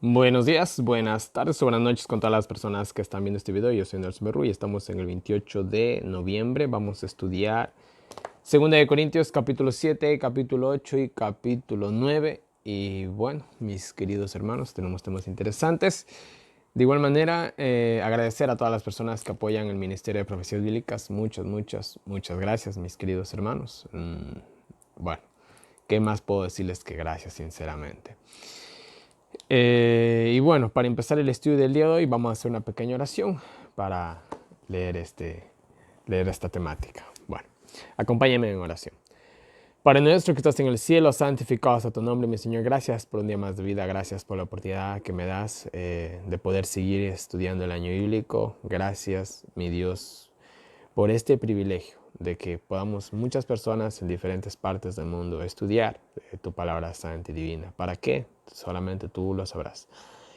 Buenos días, buenas tardes o buenas noches con todas las personas que están viendo este video. Yo soy Nelson Berru y estamos en el 28 de noviembre. Vamos a estudiar 2 Corintios capítulo 7, capítulo 8 y capítulo 9. Y bueno, mis queridos hermanos, tenemos temas interesantes. De igual manera, agradecer a todas las personas que apoyan el Ministerio de Profecías Bíblicas. Muchas gracias, mis queridos hermanos. Bueno, ¿qué más puedo decirles que gracias, sinceramente? Y bueno, para empezar el estudio del día de hoy, vamos a hacer una pequeña oración para leer, leer esta temática. Bueno, acompáñenme en oración. Padre nuestro que estás en el cielo, santificado sea tu nombre, mi Señor. Gracias por un día más de vida. Gracias por la oportunidad que me das de poder seguir estudiando el año bíblico. Gracias, mi Dios, por este privilegio de que podamos muchas personas en diferentes partes del mundo estudiar tu palabra santa y divina. ¿Para qué? Solamente tú lo sabrás.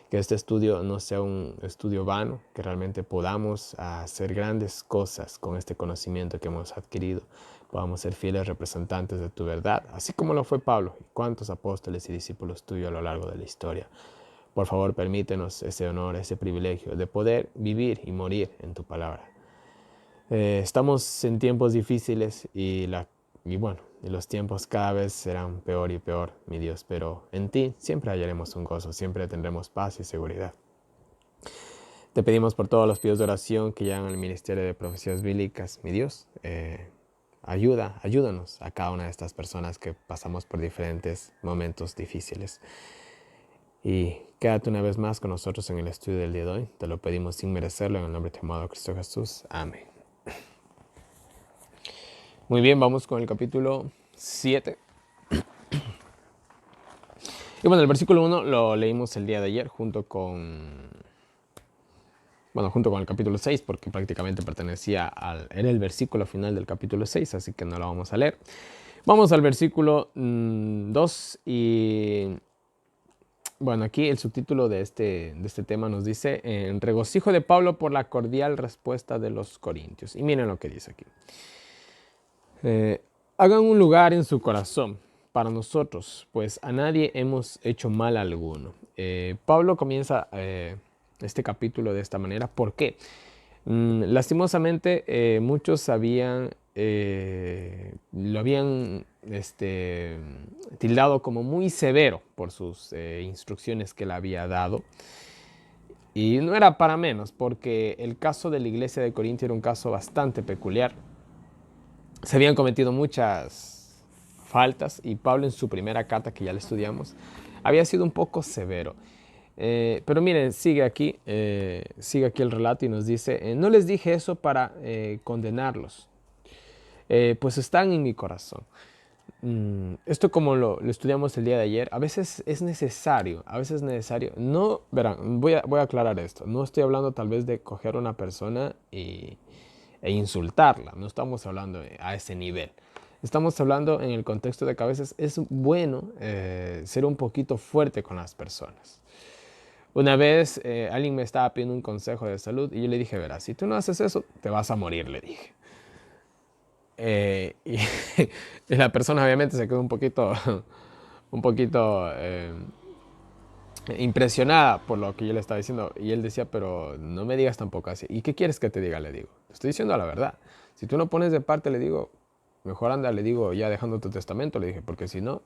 Que este estudio no sea un estudio vano, que realmente podamos hacer grandes cosas con este conocimiento que hemos adquirido. Podamos ser fieles representantes de tu verdad, así como lo fue Pablo y cuántos apóstoles y discípulos tuyos a lo largo de la historia. Por favor, permítenos ese honor, ese privilegio de poder vivir y morir en tu palabra. Estamos en tiempos difíciles y bueno, y los tiempos cada vez serán peor y peor, mi Dios, pero en ti siempre hallaremos un gozo, siempre tendremos paz y seguridad. Te pedimos por todos los pedidos de oración que llegan al Ministerio de Profecías Bíblicas, mi Dios. Ayúdanos a cada una de estas personas que pasamos por diferentes momentos difíciles. Y quédate una vez más con nosotros en el estudio del día de hoy. Te lo pedimos sin merecerlo en el nombre de tu amado Cristo Jesús. Amén. Muy bien, vamos con el capítulo 7. Y bueno, el versículo 1 lo leímos el día de ayer junto con el capítulo 6, porque prácticamente era el versículo final del capítulo 6, así que no lo vamos a leer. Vamos al versículo 2 y bueno, aquí el subtítulo de este tema nos dice regocijo de Pablo por la cordial respuesta de los corintios. Y miren lo que dice aquí. Hagan un lugar en su corazón para nosotros, pues a nadie hemos hecho mal alguno. Pablo comienza este capítulo de esta manera. ¿Por qué? Lastimosamente, muchos lo habían tildado como muy severo por sus instrucciones que le había dado. Y no era para menos, porque el caso de la iglesia de Corinto era un caso bastante peculiar. Se habían cometido muchas faltas y Pablo en su primera carta, que ya la estudiamos, había sido un poco severo. Pero miren, sigue aquí el relato y nos dice, no les dije eso para condenarlos, pues están en mi corazón. Esto como lo estudiamos el día de ayer, a veces es necesario, no, verán, voy a aclarar esto, no estoy hablando tal vez de coger a una persona e insultarla, no estamos hablando a ese nivel. Estamos hablando en el contexto de que a veces es bueno ser un poquito fuerte con las personas. Una vez alguien me estaba pidiendo un consejo de salud y yo le dije, verás, si tú no haces eso, te vas a morir, le dije. Y, y la persona obviamente se quedó un poquito impresionada por lo que yo le estaba diciendo. Y él decía, pero no me digas tampoco así. ¿Y qué quieres que te diga? Le digo, te estoy diciendo la verdad. Si tú no pones de parte, le digo, mejor anda, le digo, ya dejando tu testamento, le dije, porque si no,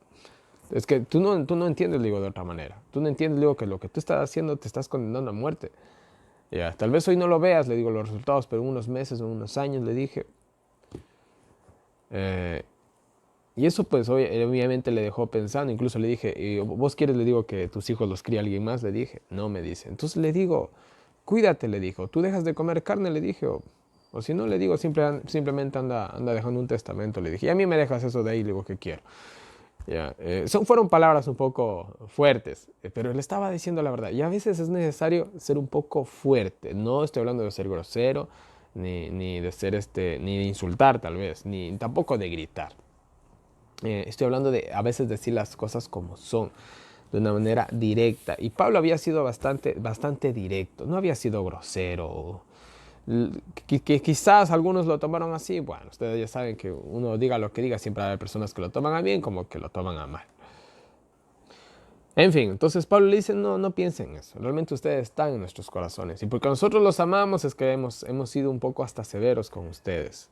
es que tú no entiendes, le digo, de otra manera. Tú no entiendes, le digo, que lo que tú estás haciendo te estás condenando a muerte. Ya, tal vez hoy no lo veas, le digo, los resultados, pero en unos meses, en unos años, le dije. Y eso pues obviamente le dejó pensando, incluso le dije, ¿vos quieres, le digo, que tus hijos los críe alguien más? Le dije, no, me dice. Entonces le digo, cuídate, le dijo, tú dejas de comer carne, le dije, o si no, le digo, simplemente anda dejando un testamento, le dije, y a mí me dejas eso de ahí, le digo, que quiero. Ya, fueron palabras un poco fuertes, pero le estaba diciendo la verdad. Y a veces es necesario ser un poco fuerte. No estoy hablando de ser grosero, ni de ser ni de insultar tal vez, ni tampoco de gritar. Estoy hablando de a veces decir las cosas como son, de una manera directa. Y Pablo había sido bastante directo, no había sido grosero. Que quizás algunos lo tomaron así. Bueno, ustedes ya saben que uno diga lo que diga, siempre hay personas que lo toman a bien como que lo toman a mal. En fin, entonces Pablo le dice, no piensen en eso, realmente ustedes están en nuestros corazones. Y porque nosotros los amamos es que hemos sido un poco hasta severos con ustedes.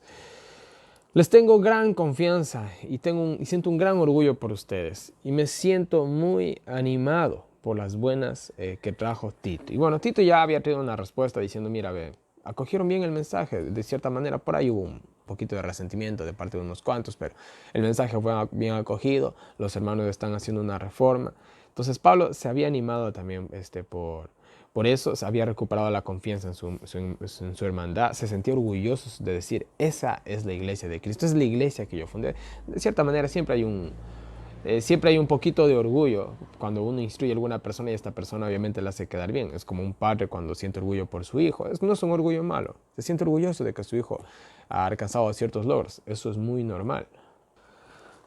Les tengo gran confianza y siento un gran orgullo por ustedes. Y me siento muy animado por las buenas que trajo Tito. Y bueno, Tito ya había tenido una respuesta diciendo, mira, acogieron bien el mensaje. De cierta manera, por ahí hubo un poquito de resentimiento de parte de unos cuantos, pero el mensaje fue bien acogido. Los hermanos están haciendo una reforma. Entonces Pablo se había animado también por eso, se había recuperado la confianza en su hermandad, se sentía orgulloso de decir, esa es la iglesia de Cristo, es la iglesia que yo fundé. De cierta manera siempre hay un poquito de orgullo cuando uno instruye a alguna persona y esta persona obviamente la hace quedar bien. Es como un padre cuando siente orgullo por su hijo. No es un orgullo malo, se siente orgulloso de que su hijo ha alcanzado ciertos logros. Eso es muy normal.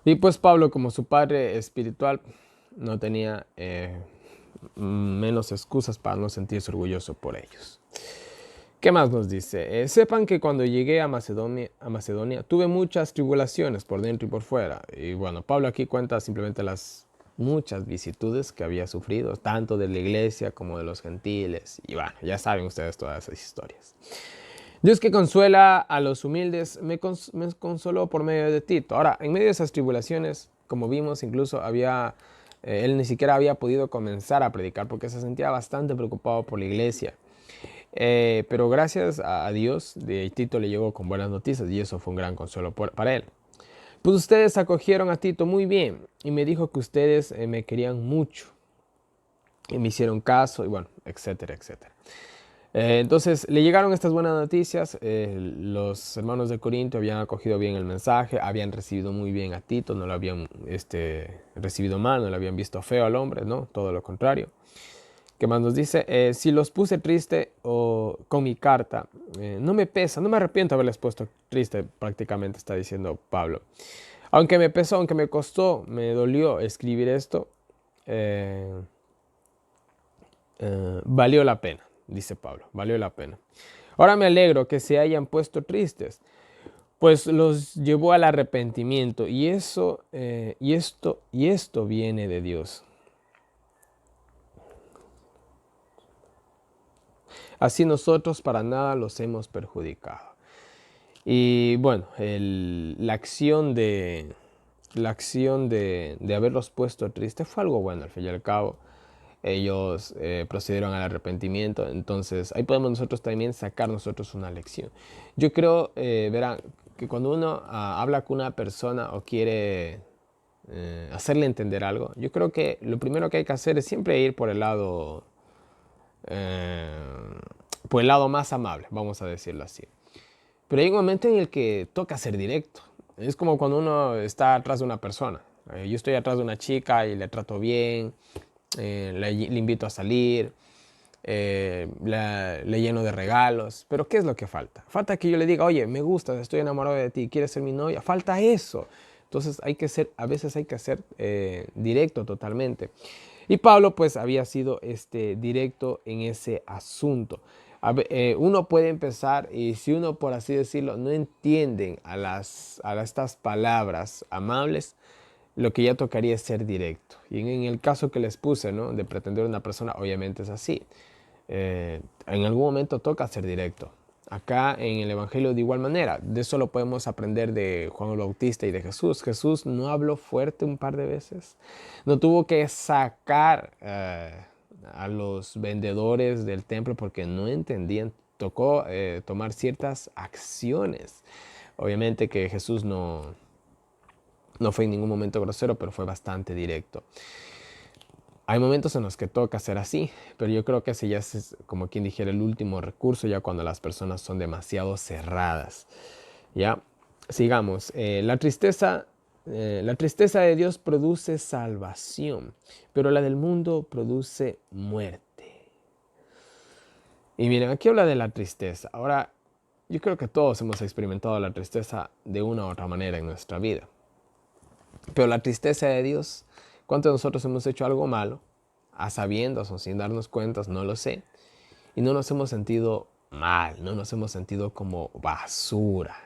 Y pues Pablo, como su padre espiritual, no tenía menos excusas para no sentirse orgulloso por ellos. ¿Qué más nos dice? Sepan que cuando llegué a Macedonia tuve muchas tribulaciones por dentro y por fuera. Y bueno, Pablo aquí cuenta simplemente las muchas vicisitudes que había sufrido, tanto de la iglesia como de los gentiles. Y bueno, ya saben ustedes todas esas historias. Dios que consuela a los humildes me consoló por medio de Tito. Ahora, en medio de esas tribulaciones, como vimos, incluso él ni siquiera había podido comenzar a predicar porque se sentía bastante preocupado por la iglesia. Pero gracias a Dios, Tito le llegó con buenas noticias y eso fue un gran consuelo para él. Pues ustedes acogieron a Tito muy bien y me dijo que ustedes me querían mucho y me hicieron caso y bueno, etcétera, etcétera. Entonces le llegaron estas buenas noticias. Los hermanos de Corinto habían acogido bien el mensaje, habían recibido muy bien a Tito, no lo habían recibido mal, no lo habían visto feo al hombre, no, todo lo contrario. ¿Qué más nos dice? Si los puse triste con mi carta, no me pesa, no me arrepiento de haberles puesto triste, prácticamente está diciendo Pablo. Aunque me pesó, aunque me costó, me dolió escribir esto, valió la pena, dice Pablo, valió la pena. Ahora me alegro que se hayan puesto tristes, pues los llevó al arrepentimiento y esto viene de Dios. Así nosotros para nada los hemos perjudicado. Y bueno, la acción de haberlos puesto tristes fue algo bueno al fin y al cabo. Ellos procedieron al arrepentimiento, entonces ahí podemos nosotros también sacar nosotros una lección. Yo creo, verán, que cuando uno habla con una persona o quiere hacerle entender algo, yo creo que lo primero que hay que hacer es siempre ir por el lado más amable, vamos a decirlo así. Pero hay un momento en el que toca ser directo. Es como cuando uno está atrás de una persona. Yo estoy atrás de una chica y le trato bien, le invito a salir, le lleno de regalos. Pero ¿qué es lo que falta? Falta que yo le diga, oye, me gustas, estoy enamorado de ti, ¿quieres ser mi novia? Falta eso. Entonces a veces hay que ser directo totalmente. Y Pablo pues había sido directo en ese asunto. Uno puede empezar y si uno, por así decirlo, no entienden a estas palabras amables, lo que ya tocaría es ser directo. Y en el caso que les puse, ¿no?, de pretender a una persona, obviamente es así. En algún momento toca ser directo. Acá en el Evangelio de igual manera, de eso lo podemos aprender de Juan el Bautista y de Jesús. Jesús no habló fuerte un par de veces, no tuvo que sacar a los vendedores del templo porque no entendían, tocó tomar ciertas acciones. Obviamente que Jesús no fue en ningún momento grosero, pero fue bastante directo. Hay momentos en los que toca ser así, pero yo creo que ese ya es, como quien dijera, el último recurso, ya cuando las personas son demasiado cerradas. ¿Ya? Sigamos. La tristeza de Dios produce salvación, pero la del mundo produce muerte. Y miren, aquí habla de la tristeza. Ahora, yo creo que todos hemos experimentado la tristeza de una u otra manera en nuestra vida. Pero la tristeza de Dios, ¿cuántos de nosotros hemos hecho algo malo, a sabiendas o sin darnos cuenta? No lo sé. Y no nos hemos sentido mal, no nos hemos sentido como basura.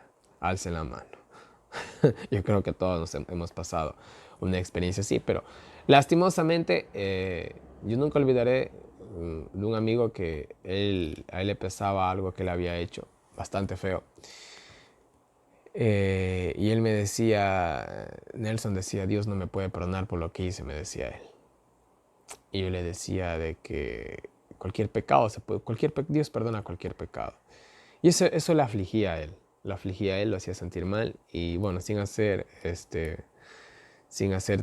Alcen la mano. Yo creo que todos hemos pasado una experiencia así, pero Lastimosamente, yo nunca olvidaré de un amigo que a él le pesaba algo que le había hecho, bastante feo. Y él me decía, Nelson decía, Dios no me puede perdonar por lo que hice, me decía él. Y yo le decía de que cualquier pecado se puede, Dios perdona cualquier pecado. Y eso le afligía a él, lo hacía sentir mal. Y bueno, sin hacer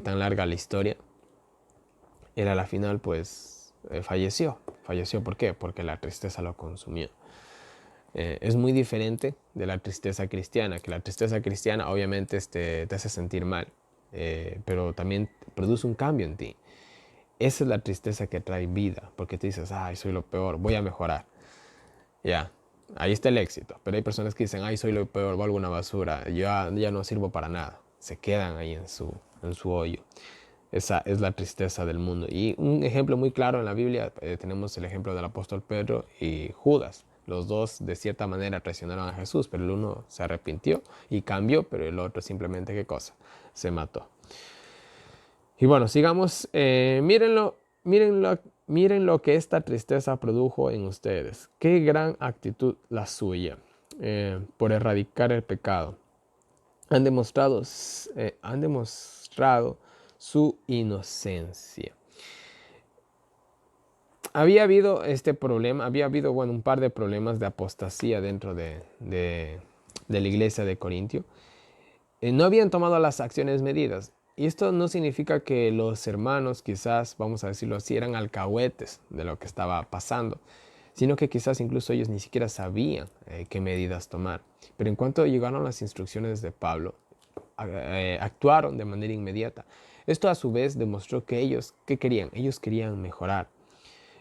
tan larga la historia, él a la final pues falleció. Falleció, ¿por qué? Porque la tristeza lo consumió. Es muy diferente de la tristeza cristiana, que la tristeza cristiana obviamente te hace sentir mal, pero también produce un cambio en ti. Esa es la tristeza que trae vida, porque te dices, ay, soy lo peor, voy a mejorar. Ya, ahí está el éxito. Pero hay personas que dicen, ay, soy lo peor, valgo una basura, yo ya no sirvo para nada. Se quedan ahí en su hoyo. Esa es la tristeza del mundo. Y un ejemplo muy claro en la Biblia, tenemos el ejemplo del apóstol Pedro y Judas. Los dos de cierta manera traicionaron a Jesús, pero el uno se arrepintió y cambió, pero el otro simplemente, ¿qué cosa? Se mató. Y bueno, sigamos. Miren lo que esta tristeza produjo en ustedes. Qué gran actitud la suya por erradicar el pecado. Han demostrado su inocencia. Había habido este problema, bueno, un par de problemas de apostasía dentro de la iglesia de Corintio. No habían tomado las acciones medidas. Y esto no significa que los hermanos, quizás, vamos a decirlo así, eran alcahuetes de lo que estaba pasando, sino que quizás incluso ellos ni siquiera sabían qué medidas tomar. Pero en cuanto llegaron las instrucciones de Pablo, actuaron de manera inmediata. Esto a su vez demostró que ellos, ¿qué querían? Ellos querían mejorar.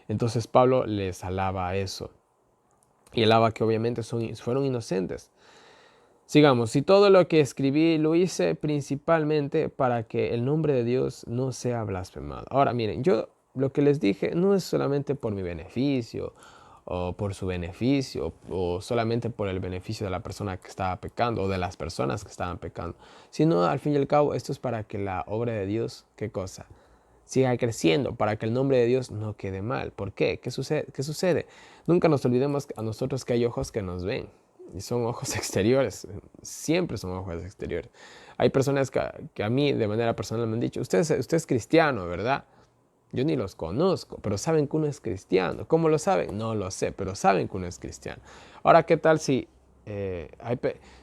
Entonces Pablo les alaba eso. Y alaba que obviamente fueron inocentes. Sigamos, y todo lo que escribí lo hice principalmente para que el nombre de Dios no sea blasfemado. Ahora miren, yo lo que les dije no es solamente por mi beneficio o por su beneficio o solamente por el beneficio de la persona que estaba pecando o de las personas que estaban pecando, sino al fin y al cabo esto es para que la obra de Dios, ¿qué cosa? Siga creciendo, para que el nombre de Dios no quede mal. ¿Por qué? ¿Qué sucede? Nunca nos olvidemos a nosotros que hay ojos que nos ven. Y son ojos exteriores, siempre son ojos exteriores. Hay personas que a mí de manera personal me han dicho, usted es cristiano, ¿verdad? Yo ni los conozco, pero saben que uno es cristiano. ¿Cómo lo saben? No lo sé, pero saben que uno es cristiano. Ahora, ¿qué tal si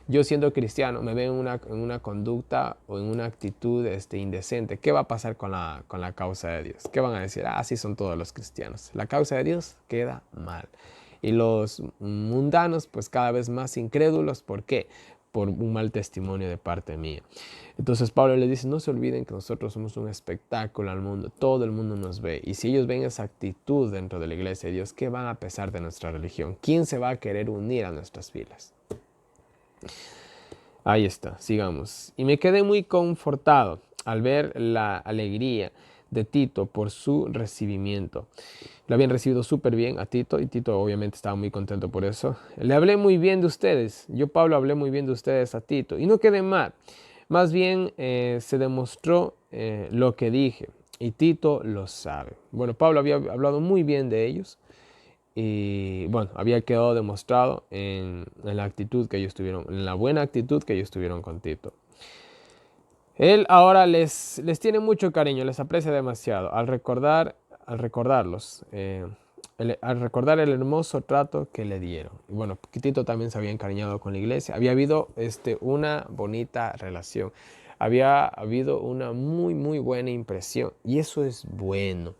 yo siendo cristiano me veo en una conducta o en una actitud indecente? ¿Qué va a pasar con la causa de Dios? ¿Qué van a decir? Ah, así son todos los cristianos. La causa de Dios queda mal. Y los mundanos, pues cada vez más incrédulos. ¿Por qué? Por un mal testimonio de parte mía. Entonces Pablo le dice, no se olviden que nosotros somos un espectáculo al mundo, todo el mundo nos ve. Y si ellos ven esa actitud dentro de la iglesia de Dios, ¿qué van a pesar de nuestra religión? ¿Quién se va a querer unir a nuestras filas? Ahí está, sigamos. Y me quedé muy confortado al ver la alegría de Tito por su recibimiento. Lo habían recibido súper bien a Tito y Tito obviamente estaba muy contento por eso. Le hablé muy bien de ustedes. Yo, Pablo, hablé muy bien de ustedes a Tito y no quedé mal. Más bien se demostró lo que dije y Tito lo sabe. Bueno, Pablo había hablado muy bien de ellos y bueno, había quedado demostrado en la actitud que ellos tuvieron, en la buena actitud que ellos tuvieron con Tito. Él ahora les tiene mucho cariño, les aprecia demasiado al recordarlos, al recordar el hermoso trato que le dieron. Y bueno, Tito también se había encariñado con la iglesia. Había habido una bonita relación. Había habido una muy, muy buena impresión. Y eso es bueno.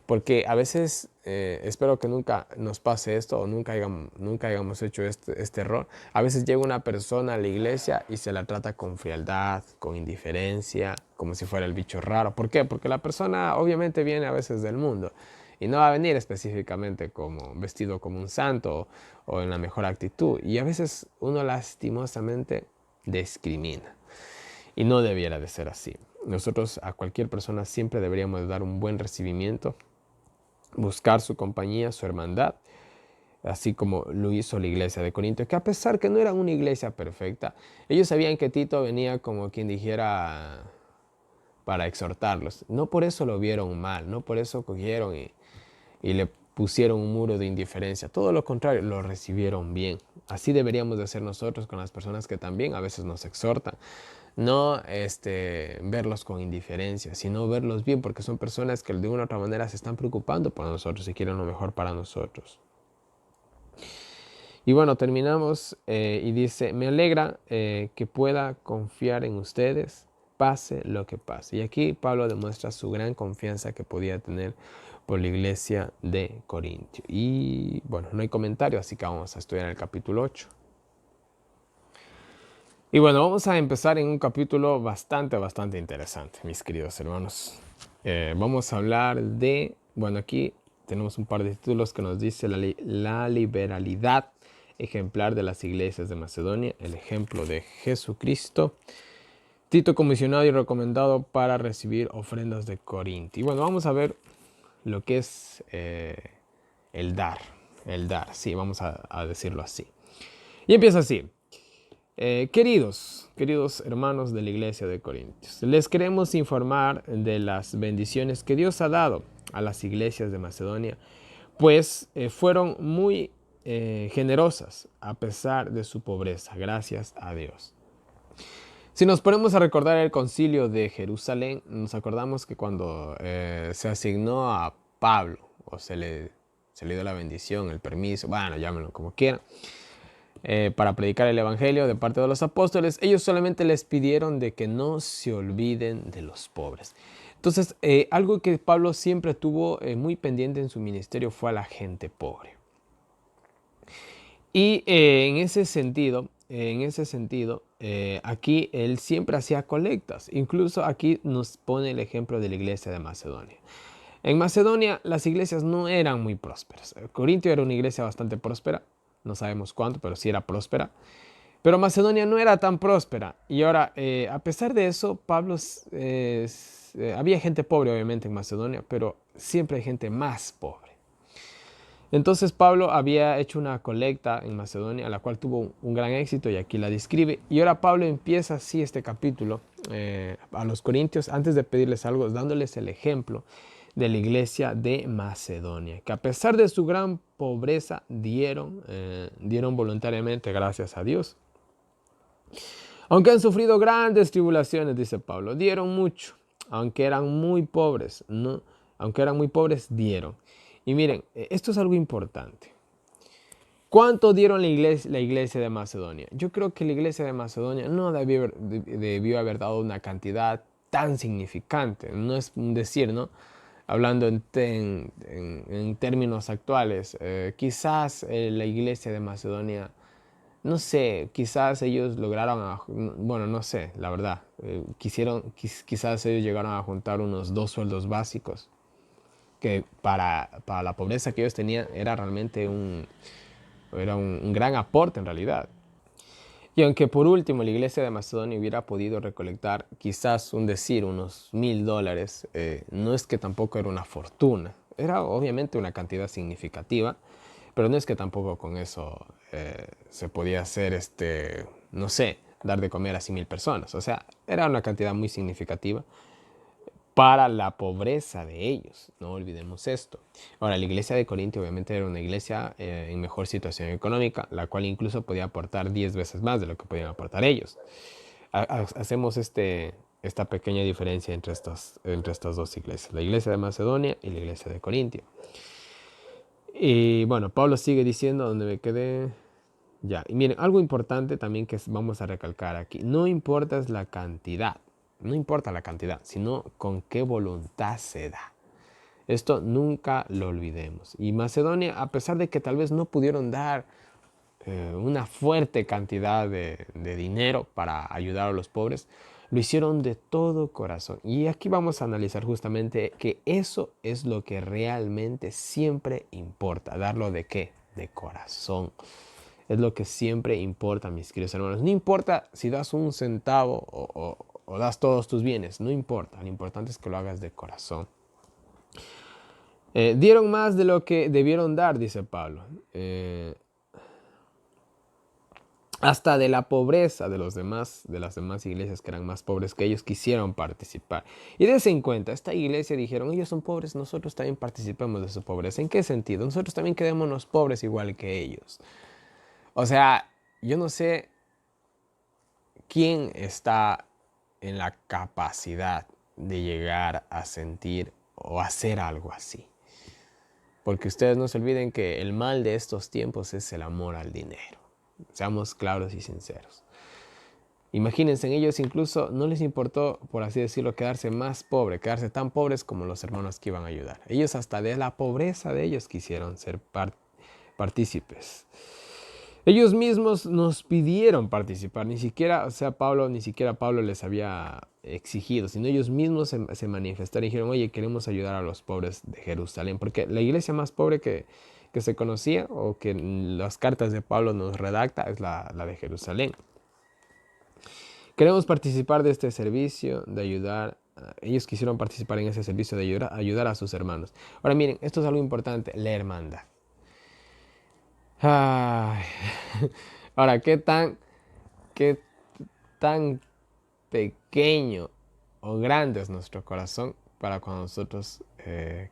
Porque a veces, espero que nunca nos pase esto o nunca hayamos hecho este error. A veces llega una persona a la iglesia y se la trata con frialdad, con indiferencia, como si fuera el bicho raro. ¿Por qué? Porque la persona obviamente viene a veces del mundo y no va a venir específicamente vestido como un santo o en la mejor actitud. Y a veces uno lastimosamente discrimina. Y no debiera de ser así. Nosotros a cualquier persona siempre deberíamos dar un buen recibimiento, buscar su compañía, su hermandad, así como lo hizo la iglesia de Corinto, que a pesar que no era una iglesia perfecta, ellos sabían que Tito venía como quien dijera para exhortarlos. No por eso lo vieron mal, no por eso cogieron y le pusieron un muro de indiferencia. Todo lo contrario, lo recibieron bien. Así deberíamos de hacer nosotros con las personas que también a veces nos exhortan. No verlos con indiferencia, sino verlos bien, porque son personas que de una u otra manera se están preocupando por nosotros y quieren lo mejor para nosotros. Y bueno, terminamos y dice, me alegra que pueda confiar en ustedes, pase lo que pase. Y aquí Pablo demuestra su gran confianza que podía tener por la iglesia de Corintio. Y bueno, no hay comentario, así que vamos a estudiar el capítulo 8. Y bueno, vamos a empezar en un capítulo bastante interesante, mis queridos hermanos. Vamos a hablar de, bueno, aquí tenemos un par de títulos que nos dice la liberalidad ejemplar de las iglesias de Macedonia, el ejemplo de Jesucristo, Tito comisionado y recomendado para recibir ofrendas de Corinto. Y bueno, vamos a ver lo que es el dar, sí, vamos a decirlo así. Y empieza así. Queridos hermanos de la iglesia de Corintios, les queremos informar de las bendiciones que Dios ha dado a las iglesias de Macedonia, pues fueron muy generosas a pesar de su pobreza, gracias a Dios. Si nos ponemos a recordar el concilio de Jerusalén, nos acordamos que cuando se asignó a Pablo, o se le dio la bendición, el permiso, bueno, llámenlo como quieran, para predicar el evangelio de parte de los apóstoles, ellos solamente les pidieron de que no se olviden de los pobres. Entonces, algo que Pablo siempre tuvo muy pendiente en su ministerio fue a la gente pobre. Y en ese sentido, aquí él siempre hacía colectas. Incluso aquí nos pone el ejemplo de la iglesia de Macedonia. En Macedonia las iglesias no eran muy prósperas. Corintio era una iglesia bastante próspera, no sabemos cuánto, pero sí era próspera. Pero Macedonia no era tan próspera. Y ahora, a pesar de eso, había gente pobre obviamente en Macedonia, pero siempre hay gente más pobre. Entonces Pablo había hecho una colecta en Macedonia, la cual tuvo un gran éxito y aquí la describe. Y ahora Pablo empieza así este capítulo a los corintios, antes de pedirles algo, dándoles el ejemplo de la iglesia de Macedonia, que a pesar de su gran pobreza dieron voluntariamente gracias a Dios. Aunque han sufrido grandes tribulaciones, dice Pablo, dieron mucho, aunque eran muy pobres, dieron. Y miren, esto es algo importante. ¿Cuánto dieron la iglesia de Macedonia? Yo creo que la iglesia de Macedonia no debió haber dado una cantidad tan significante. No es un decir, ¿no? Hablando en términos actuales, quizás la iglesia de Macedonia, no sé, quizás ellos lograron, bueno, no sé, la verdad, quizás ellos llegaron a juntar unos 2 sueldos básicos, que para la pobreza que ellos tenían era realmente un gran aporte en realidad. Y aunque por último la iglesia de Macedonia hubiera podido recolectar quizás unos $1,000, no es que tampoco era una fortuna. Era obviamente una cantidad significativa, pero no es que tampoco con eso se podía hacer, no sé, dar de comer a 100,000 personas. O sea, era una cantidad muy significativa para la pobreza de ellos. No olvidemos esto. Ahora, la iglesia de Corinto obviamente era una iglesia en mejor situación económica, la cual incluso podía aportar 10 veces más de lo que podían aportar ellos. Hacemos esta pequeña diferencia entre estas dos iglesias, la iglesia de Macedonia y la iglesia de Corintio. Y bueno, Pablo sigue diciendo, donde me quedé. Ya, y miren, algo importante también que vamos a recalcar aquí, no importa la cantidad, sino con qué voluntad se da. Esto nunca lo olvidemos. Y Macedonia, a pesar de que tal vez no pudieron dar una fuerte cantidad de dinero para ayudar a los pobres, lo hicieron de todo corazón. Y aquí vamos a analizar justamente que eso es lo que realmente siempre importa. ¿Darlo de qué? De corazón. Es lo que siempre importa, mis queridos hermanos. No importa si das un centavo o das todos tus bienes. No importa. Lo importante es que lo hagas de corazón. Dieron más de lo que debieron dar, dice Pablo. hasta de la pobreza de de las demás iglesias que eran más pobres que ellos, quisieron participar. Y dense en cuenta, esta iglesia dijeron, ellos son pobres, nosotros también participemos de su pobreza. ¿En qué sentido? Nosotros también quedémonos pobres igual que ellos. O sea, yo no sé quién está en la capacidad de llegar a sentir o hacer algo así. Porque ustedes no se olviden que el mal de estos tiempos es el amor al dinero. Seamos claros y sinceros. Imagínense, en ellos incluso no les importó, por así decirlo, quedarse más pobre, quedarse tan pobres como los hermanos que iban a ayudar. Ellos hasta de la pobreza de ellos quisieron ser partícipes. Ellos mismos nos pidieron participar, ni siquiera Pablo les había exigido, sino ellos mismos se manifestaron y dijeron, oye, queremos ayudar a los pobres de Jerusalén, porque la iglesia más pobre que se conocía o que las cartas de Pablo nos redacta es la de Jerusalén. Queremos participar de este servicio, de ayudar. Ellos quisieron participar en ese servicio de ayudar a sus hermanos. Ahora miren, esto es algo importante, la hermandad. Ay. Ahora, qué tan pequeño o grande es nuestro corazón para cuando nosotros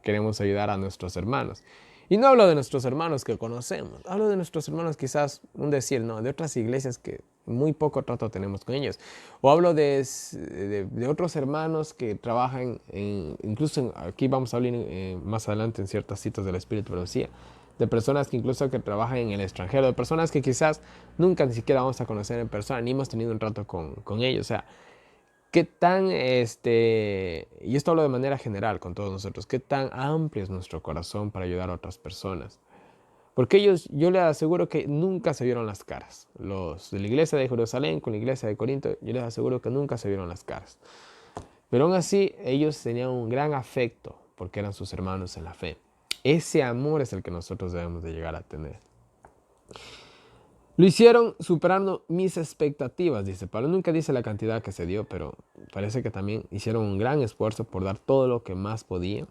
queremos ayudar a nuestros hermanos. Y no hablo de nuestros hermanos que conocemos, hablo de nuestros hermanos quizás, de otras iglesias que muy poco trato tenemos con ellos. O hablo de otros hermanos que trabajan, incluso aquí vamos a hablar más adelante en ciertas citas del Espíritu de Profecía, de personas que incluso que trabajan en el extranjero, de personas que quizás nunca ni siquiera vamos a conocer en persona, ni hemos tenido un trato con ellos. O sea, qué tan, y esto hablo de manera general con todos nosotros, qué tan amplio es nuestro corazón para ayudar a otras personas. Porque ellos, yo les aseguro que nunca se vieron las caras. Los de la iglesia de Jerusalén con la iglesia de Corinto, yo les aseguro que nunca se vieron las caras. Pero aún así, ellos tenían un gran afecto porque eran sus hermanos en la fe. Ese amor es el que nosotros debemos de llegar a tener. Lo hicieron superando mis expectativas, dice Pablo. Nunca dice la cantidad que se dio, pero parece que también hicieron un gran esfuerzo por dar todo lo que más podían.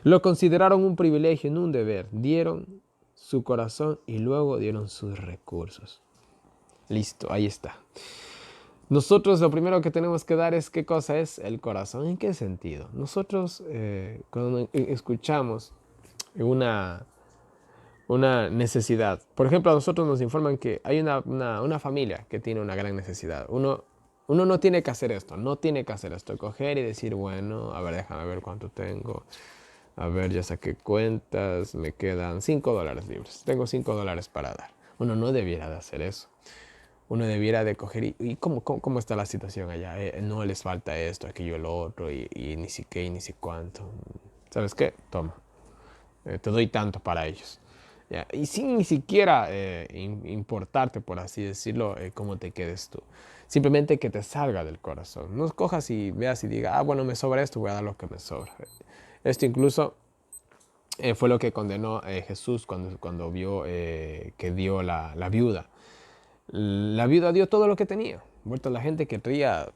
Lo consideraron un privilegio, no un deber. Dieron su corazón y luego dieron sus recursos. Listo, ahí está. Nosotros lo primero que tenemos que dar es ¿qué cosa es el corazón? ¿En qué sentido? Nosotros cuando escuchamos una necesidad. Por ejemplo, a nosotros nos informan que hay una familia que tiene una gran necesidad. Uno no tiene que hacer esto, coger y decir, bueno, a ver, déjame ver cuánto tengo. A ver, ya saqué cuentas, me quedan $5 libres. Tengo $5 para dar. Uno no debiera de hacer eso. Uno debiera de coger y ¿cómo está la situación allá? No les falta esto, aquello, lo otro, y ni si qué, y ni si cuánto. ¿Sabes qué? Toma. Te doy tanto para ellos. ¿Ya? Y sin ni siquiera importarte, por así decirlo, cómo te quedes tú. Simplemente que te salga del corazón. No cojas y veas y digas, bueno, me sobra esto, voy a dar lo que me sobra. Esto incluso fue lo que condenó Jesús cuando vio que dio la viuda. La viuda dio todo lo que tenía. Vuelta la gente que traía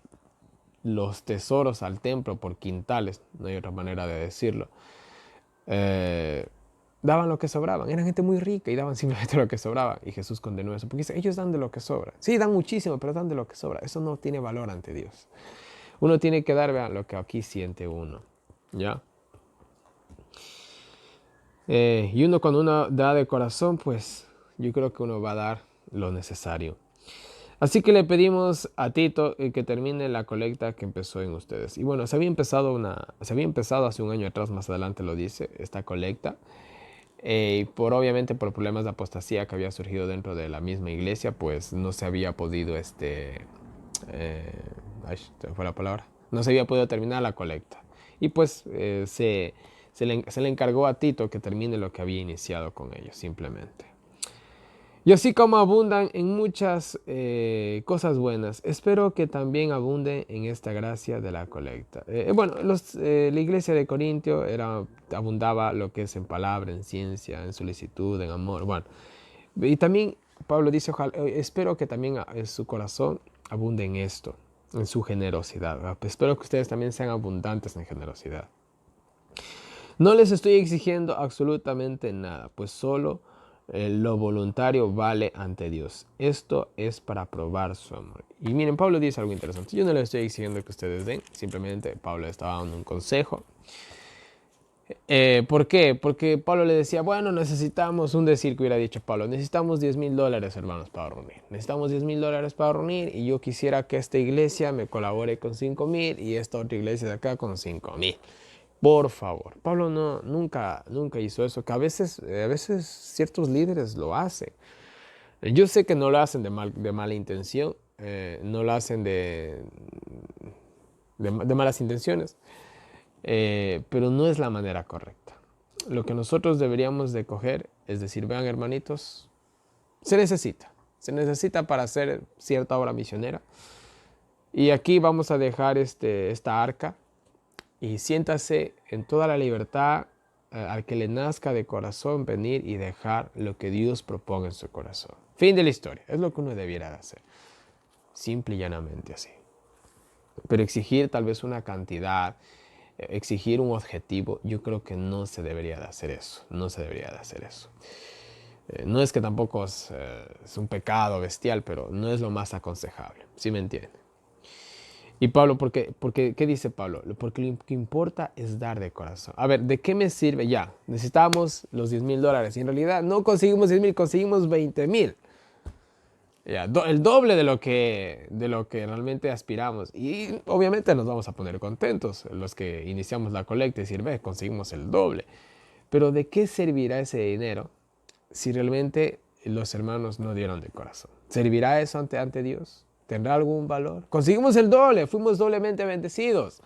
los tesoros al templo por quintales, no hay otra manera de decirlo. Daban lo que sobraban. Eran gente muy rica y daban simplemente lo que sobraba. Y Jesús condenó eso. Porque dice, ellos dan de lo que sobra. Sí, dan muchísimo, pero dan de lo que sobra. Eso no tiene valor ante Dios. Uno tiene que dar, vean, lo que aquí siente uno. ¿Ya? Y uno cuando uno da de corazón, pues yo creo que uno va a dar lo necesario. Así que le pedimos a Tito que termine la colecta que empezó en ustedes. Y bueno, se había empezado hace un año atrás, más adelante lo dice, esta colecta. Obviamente por problemas de apostasía que había surgido dentro de la misma iglesia, pues no se había podido, fue la palabra, no se había podido terminar la colecta. Y pues se le encargó a Tito que termine lo que había iniciado con ellos, simplemente. Y así como abundan en muchas cosas buenas, espero que también abunden en esta gracia de la colecta. La iglesia de Corintio abundaba lo que es en palabra, en ciencia, en solicitud, en amor. Bueno, y también Pablo dice, ojalá, espero que también en su corazón abunde en esto, en su generosidad. Espero que ustedes también sean abundantes en generosidad. No les estoy exigiendo absolutamente nada, pues solo lo voluntario vale ante Dios. Esto es para probar su amor. Y miren, Pablo dice algo interesante. Yo no les estoy exigiendo que ustedes den, simplemente Pablo estaba dando un consejo. ¿Por qué? Porque Pablo le decía, bueno, necesitamos, un decir que hubiera dicho Pablo, necesitamos $10,000, hermanos, para reunir. Necesitamos $10,000 para reunir y yo quisiera que esta iglesia me colabore con 5,000 y esta otra iglesia de acá con 5,000. Por favor. Pablo nunca hizo eso, que a veces ciertos líderes lo hacen. Yo sé que no lo hacen de mala intención, no lo hacen de malas intenciones, pero no es la manera correcta. Lo que nosotros deberíamos de coger es decir, vean hermanitos, se necesita para hacer cierta obra misionera. Y aquí vamos a dejar esta arca y siéntase en toda la libertad al que le nazca de corazón venir y dejar lo que Dios proponga en su corazón. Fin de la historia, es lo que uno debiera de hacer, simple y llanamente así. Pero exigir tal vez una cantidad, exigir un objetivo, yo creo que no se debería de hacer eso, no se debería de hacer eso. No es que tampoco es un pecado bestial, pero no es lo más aconsejable, ¿sí me entienden? Y Pablo, ¿qué dice Pablo? Porque lo que importa es dar de corazón. A ver, ¿de qué me sirve? Ya, necesitamos los $10,000 y en realidad no conseguimos 10,000, conseguimos 20,000. Ya, el doble de lo que realmente aspiramos. Y obviamente nos vamos a poner contentos los que iniciamos la colecta y decir, ve, conseguimos el doble. Pero ¿de qué servirá ese dinero si realmente los hermanos no dieron de corazón? ¿Servirá eso ante Dios? ¿Tendrá algún valor? Conseguimos el doble, fuimos doblemente bendecidos,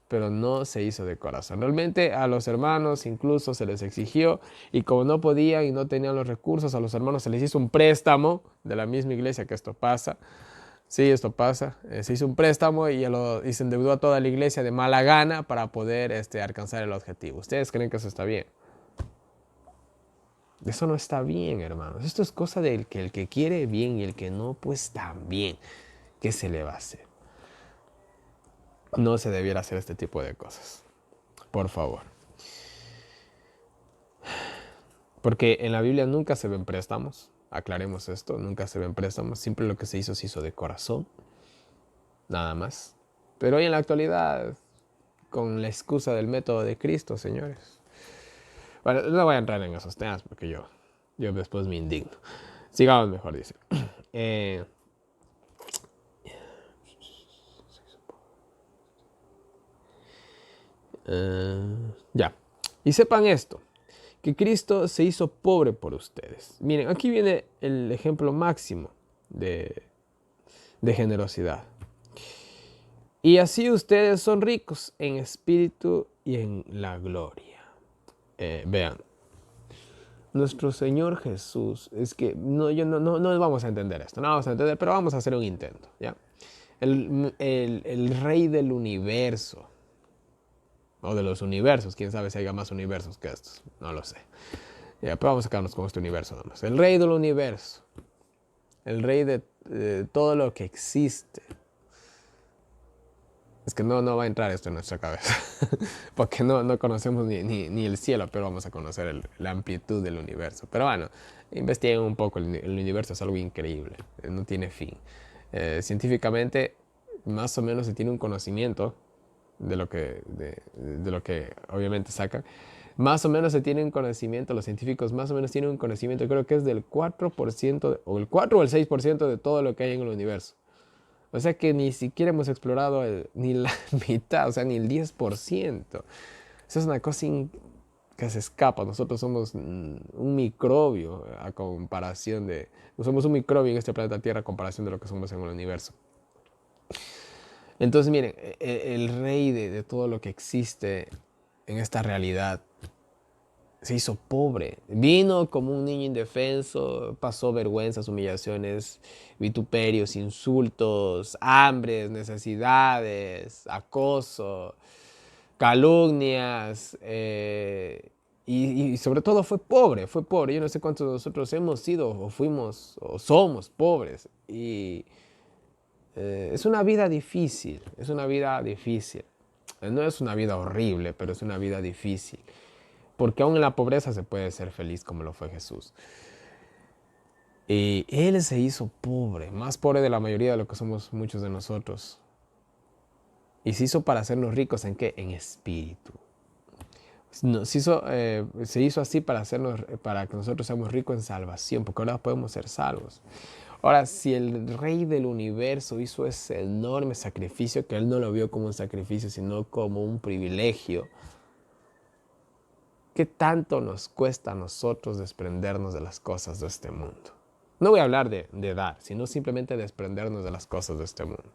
pero no se hizo de corazón. Realmente a los hermanos incluso se les exigió y como no podían y no tenían los recursos, a los hermanos se les hizo un préstamo de la misma iglesia, que esto pasa. Sí, esto pasa. Se hizo un préstamo y se endeudó a toda la iglesia de mala gana para poder alcanzar el objetivo. ¿Ustedes creen que eso está bien? Eso no está bien, hermanos. Esto es cosa del que el que quiere bien y el que no, pues también. ¿Qué se le va a hacer? No se debiera hacer este tipo de cosas. Por favor. Porque en la Biblia nunca se ven préstamos. Aclaremos esto. Nunca se ven préstamos. Siempre lo que se hizo de corazón. Nada más. Pero hoy en la actualidad, con la excusa del método de Cristo, señores. Bueno, no voy a entrar en esos temas porque yo después me indigno. Sigamos mejor, dice. Ya. Y sepan esto, que Cristo se hizo pobre por ustedes. Miren, aquí viene el ejemplo máximo de generosidad. Y así ustedes son ricos en espíritu y en la gloria. Vean, nuestro Señor Jesús, es que no vamos a entender esto, no vamos a entender, pero vamos a hacer un intento, ¿ya? El Rey del universo, o de los universos, quién sabe si haya más universos que estos, no lo sé. Ya, pero vamos a quedarnos con este universo nomás. El Rey del universo, el Rey de todo lo que existe. Es que no va a entrar esto en nuestra cabeza, porque no conocemos ni el cielo, pero vamos a conocer la amplitud del universo. Pero bueno, investiguen un poco, el universo es algo increíble, no tiene fin. Científicamente, más o menos se tiene un conocimiento de lo que obviamente sacan. Más o menos se tiene un conocimiento, los científicos más o menos tienen un conocimiento, creo que es del 4%, o el 4 o el 6% de todo lo que hay en el universo. O sea que ni siquiera hemos explorado ni la mitad, o sea, ni el 10%. Eso es una cosa que se escapa. Nosotros somos un microbio a comparación de... Somos un microbio en este planeta Tierra a comparación de lo que somos en el universo. Entonces, miren, el rey de todo lo que existe en esta realidad se hizo pobre. Vino como un niño indefenso, pasó vergüenzas, humillaciones, vituperios, insultos, hambres, necesidades, acoso, calumnias. Y sobre todo fue pobre, fue pobre. Yo no sé cuántos de nosotros hemos sido o fuimos o somos pobres. Y es una vida difícil, es una vida difícil. No es una vida horrible, pero es una vida difícil. Porque aún en la pobreza se puede ser feliz como lo fue Jesús. Y Él se hizo pobre, más pobre de la mayoría de lo que somos muchos de nosotros. Y se hizo para hacernos ricos ¿en qué? En espíritu. No, se hizo así para que nosotros seamos ricos en salvación, porque ahora podemos ser salvos. Ahora, si el Rey del universo hizo ese enorme sacrificio, que Él no lo vio como un sacrificio, sino como un privilegio, ¿qué tanto nos cuesta a nosotros desprendernos de las cosas de este mundo? No voy a hablar de dar, sino simplemente desprendernos de las cosas de este mundo.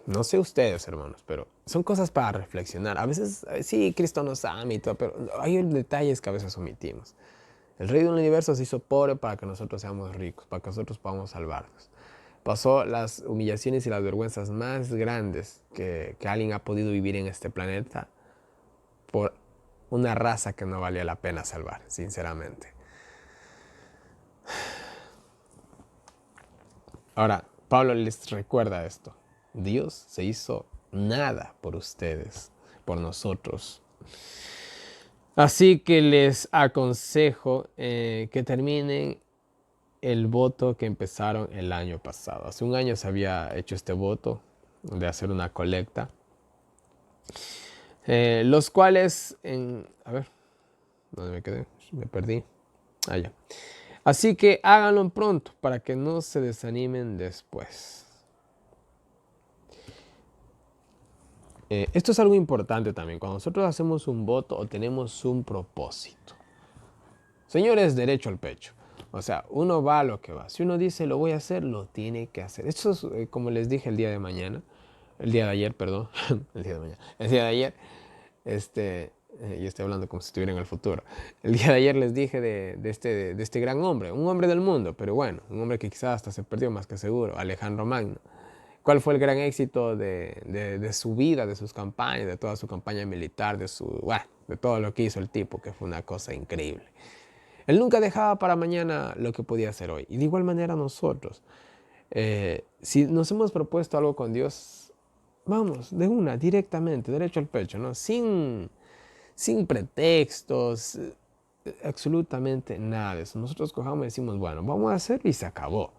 No sé ustedes, hermanos, pero son cosas para reflexionar. A veces, sí, Cristo nos ama y todo, pero hay detalles que a veces omitimos. El Rey del universo se hizo pobre para que nosotros seamos ricos, para que nosotros podamos salvarnos. Pasó las humillaciones y las vergüenzas más grandes que alguien ha podido vivir en este planeta por una raza que no valía la pena salvar, sinceramente. Ahora, Pablo les recuerda esto. Dios se hizo nada por ustedes, por nosotros. Así que les aconsejo que terminen el voto que empezaron el año pasado. Hace un año se había hecho este voto de hacer una colecta. Los cuales, a ver, ¿dónde me quedé? Me perdí. Ya. Así que háganlo pronto para que no se desanimen después. Esto es algo importante también. Cuando nosotros hacemos un voto o tenemos un propósito. Señores, derecho al pecho. O sea, uno va a lo que va. Si uno dice lo voy a hacer, lo tiene que hacer. Esto es como les dije el día de ayer, perdón. El día de ayer, yo estoy hablando como si estuviera en el futuro. El día de ayer les dije de este gran hombre, un hombre del mundo, pero bueno, un hombre que quizás hasta se perdió más que seguro, Alejandro Magno. ¿Cuál fue el gran éxito de su vida, de sus campañas, de toda su campaña militar, de todo lo que hizo el tipo, que fue una cosa increíble? Él nunca dejaba para mañana lo que podía hacer hoy. Y de igual manera nosotros, si nos hemos propuesto algo con Dios, vamos, de una, directamente, derecho al pecho, ¿no? Sin pretextos, absolutamente nada de eso. Nosotros cojamos y decimos, bueno, vamos a hacerlo y se acabó.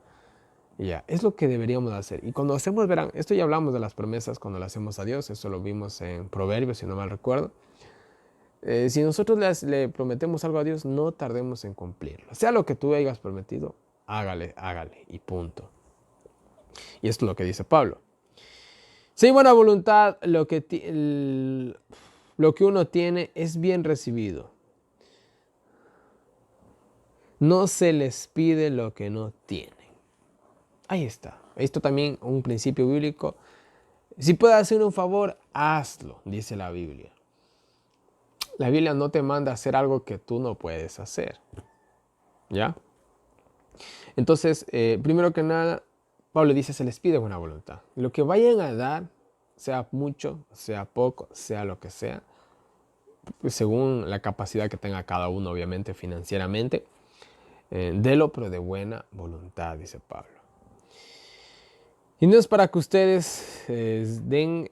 Y ya, es lo que deberíamos hacer. Y cuando hacemos, verán, esto ya hablamos de las promesas cuando le hacemos a Dios, eso lo vimos en Proverbios, si no mal recuerdo. Si nosotros le prometemos algo a Dios, no tardemos en cumplirlo. Sea lo que tú hayas prometido, hágale y punto. Y esto es lo que dice Pablo. Sin buena voluntad, lo que uno tiene es bien recibido. No se les pide lo que no tienen. Ahí está. Esto también un principio bíblico. Si puedes hacer un favor, hazlo, dice la Biblia. La Biblia no te manda a hacer algo que tú no puedes hacer. ¿Ya? Entonces, primero que nada, Pablo dice, se les pide buena voluntad. Lo que vayan a dar, sea mucho, sea poco, sea lo que sea, pues según la capacidad que tenga cada uno, obviamente, financieramente, délo, pero de buena voluntad, dice Pablo. Y no es para que ustedes den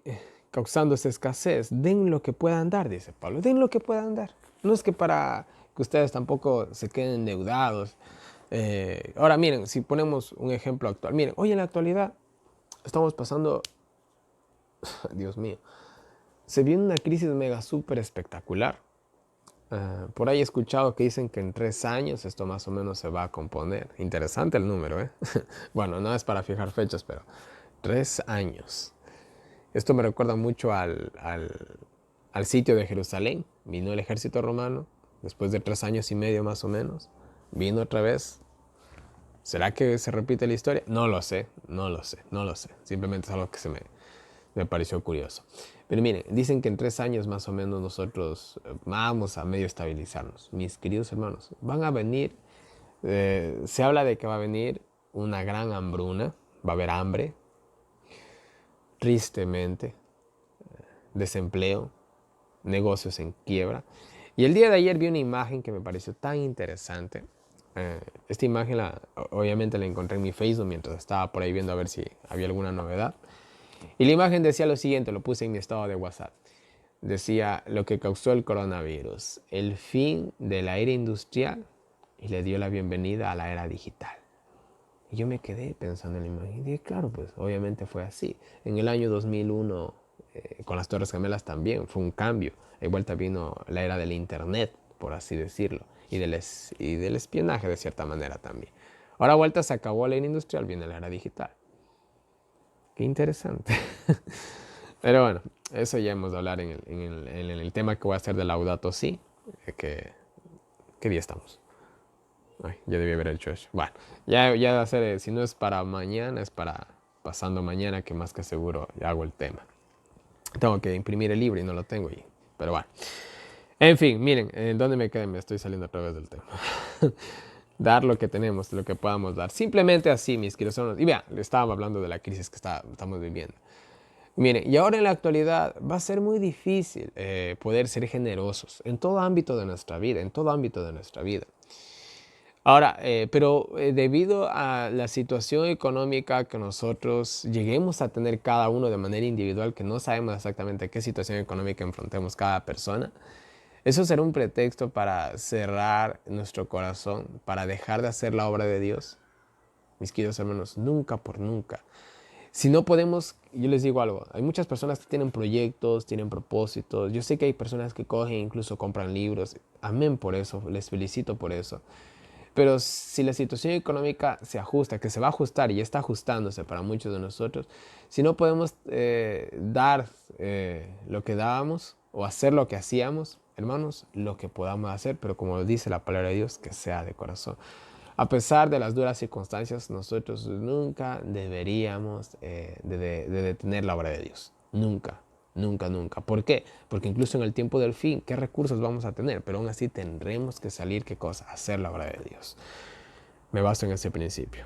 causando esa escasez, den lo que puedan dar, dice Pablo, den lo que puedan dar. No es que para que ustedes tampoco se queden endeudados. Ahora miren, si ponemos un ejemplo actual, miren, hoy en la actualidad estamos pasando, Dios mío, se viene una crisis mega súper espectacular. Por ahí he escuchado que dicen que en 3 años esto más o menos se va a componer. Interesante el número, ¿eh? Bueno, no es para fijar fechas, pero 3 años. Esto me recuerda mucho al sitio de Jerusalén. Vino el ejército romano, después de 3 años y medio más o menos. Vino otra vez. ¿Será que se repite la historia? No lo sé. Simplemente es algo que me pareció curioso. Pero miren, dicen que en 3 años más o menos nosotros vamos a medio estabilizarnos. Mis queridos hermanos, van a venir, se habla de que va a venir una gran hambruna, va a haber hambre, tristemente, desempleo, negocios en quiebra. Y el día de ayer vi una imagen que me pareció tan interesante. Esta imagen obviamente la encontré en mi Facebook mientras estaba por ahí viendo a ver si había alguna novedad. Y la imagen decía lo siguiente, lo puse en mi estado de WhatsApp. Decía lo que causó el coronavirus, el fin de la era industrial y le dio la bienvenida a la era digital. Y yo me quedé pensando en la imagen y dije, claro, pues obviamente fue así. En el año 2001, con las Torres Gemelas también, fue un cambio. De vuelta vino la era del Internet, por así decirlo, y del espionaje de cierta manera también. Ahora vuelta se acabó la era industrial, viene la era digital. Qué interesante. Pero bueno, eso ya hemos de hablar en el tema que voy a hacer de Laudato Si. ¿Qué día estamos? Ay, ya debí haber hecho eso. Bueno, ya va a ser, si no es para mañana, es para pasando mañana, que más que seguro ya hago el tema. Tengo que imprimir el libro y no lo tengo. Pero bueno. En fin, miren, ¿en dónde me quedé? Me estoy saliendo a través del tema. Dar lo que tenemos, lo que podamos dar. Simplemente así, mis queridos hermanos. Y vean, estábamos hablando de la crisis que estamos viviendo. Miren, y ahora en la actualidad va a ser muy difícil poder ser generosos en todo ámbito de nuestra vida, en todo ámbito de nuestra vida. Ahora, pero debido a la situación económica que nosotros lleguemos a tener cada uno de manera individual, que no sabemos exactamente qué situación económica enfrentemos cada persona, eso será un pretexto para cerrar nuestro corazón, para dejar de hacer la obra de Dios. Mis queridos hermanos, nunca por nunca. Si no podemos, yo les digo algo, hay muchas personas que tienen proyectos, tienen propósitos. Yo sé que hay personas que cogen, incluso compran libros. Amén por eso, les felicito por eso. Pero si la situación económica se ajusta, que se va a ajustar y ya está ajustándose para muchos de nosotros, si no podemos dar lo que dábamos o hacer lo que hacíamos, hermanos, lo que podamos hacer, pero como dice la palabra de Dios, que sea de corazón. A pesar de las duras circunstancias, nosotros nunca deberíamos de detener la obra de Dios. Nunca, nunca, nunca. ¿Por qué? Porque incluso en el tiempo del fin, ¿qué recursos vamos a tener? Pero aún así tendremos que salir, ¿qué cosa? Hacer la obra de Dios. Me baso en ese principio.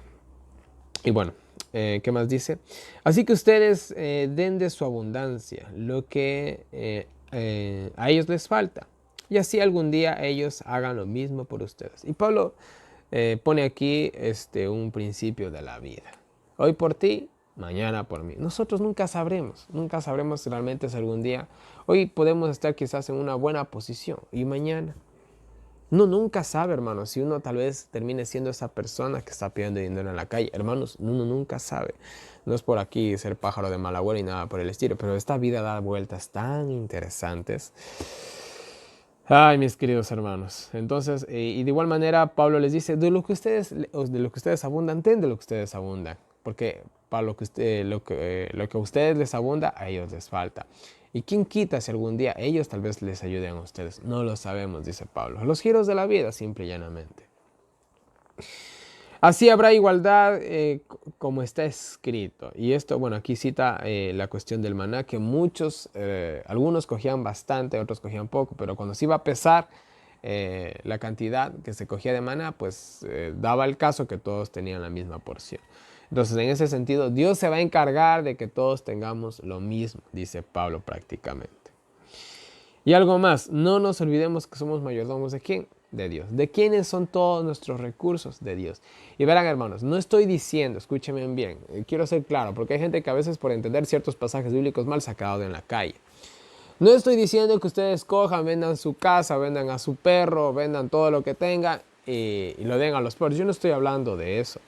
Y bueno, ¿qué más dice? Así que ustedes den de su abundancia lo que a ellos les falta. Y así algún día ellos hagan lo mismo por ustedes. Y Pablo pone aquí un principio de la vida. Hoy por ti, mañana por mí. Nosotros nunca sabremos realmente si algún día, hoy podemos estar quizás en una buena posición y mañana. Uno nunca sabe, hermanos, si uno tal vez termine siendo esa persona que está pidiendo dinero en la calle. Hermanos, uno nunca sabe. No es por aquí ser pájaro de mal agüero y nada por el estilo, pero esta vida da vueltas tan interesantes. Ay, mis queridos hermanos. Entonces, y de igual manera, Pablo les dice, de lo que ustedes abundan, den de lo que ustedes abundan. Porque para lo que a ustedes les abunda, a ellos les falta. ¿Y quién quita si algún día ellos tal vez les ayuden a ustedes? No lo sabemos, dice Pablo. Los giros de la vida, simple y llanamente. Así habrá igualdad como está escrito. Y esto, bueno, aquí cita la cuestión del maná, que algunos cogían bastante, otros cogían poco, pero cuando se iba a pesar la cantidad que se cogía de maná, pues daba el caso que todos tenían la misma porción. Entonces, en ese sentido, Dios se va a encargar de que todos tengamos lo mismo, dice Pablo prácticamente. Y algo más, no nos olvidemos que somos mayordomos de quién, de Dios. ¿De quiénes son todos nuestros recursos? De Dios. Y verán, hermanos, no estoy diciendo, escúchenme bien, quiero ser claro, porque hay gente que a veces por entender ciertos pasajes bíblicos mal se ha quedado en la calle. No estoy diciendo que ustedes cojan, vendan su casa, vendan a su perro, vendan todo lo que tengan y lo den a los pobres. Yo no estoy hablando de eso.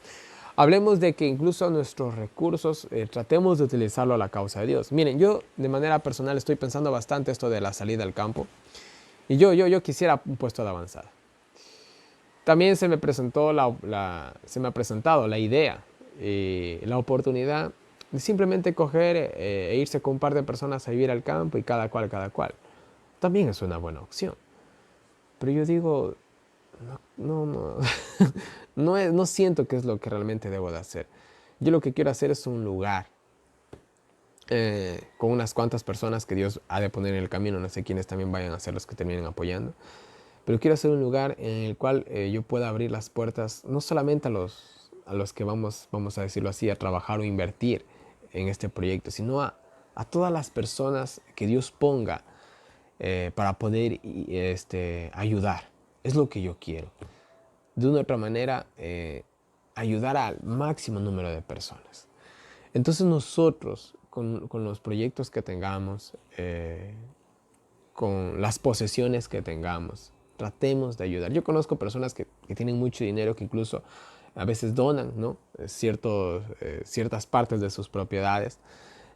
Hablemos de que incluso nuestros recursos tratemos de utilizarlo a la causa de Dios. Miren, yo de manera personal estoy pensando bastante esto de la salida al campo. Y yo quisiera un puesto de avanzada. También se me ha presentado la idea, la oportunidad de simplemente coger e irse con un par de personas a vivir al campo y cada cual. También es una buena opción. Pero yo digo, no, no siento que es lo que realmente debo de hacer. Yo lo que quiero hacer es un lugar con unas cuantas personas que Dios ha de poner en el camino. No sé quiénes también vayan a ser los que terminen apoyando. Pero quiero hacer un lugar en el cual yo pueda abrir las puertas no solamente a los que vamos a decirlo así, a trabajar o invertir en este proyecto, sino a todas las personas que Dios ponga para poder ayudar. Es lo que yo quiero. De una u otra manera, ayudar al máximo número de personas. Entonces nosotros con los proyectos que tengamos, con las posesiones que tengamos, tratemos de ayudar. Yo conozco personas que tienen mucho dinero, que incluso a veces donan, ¿no? Ciertas partes de sus propiedades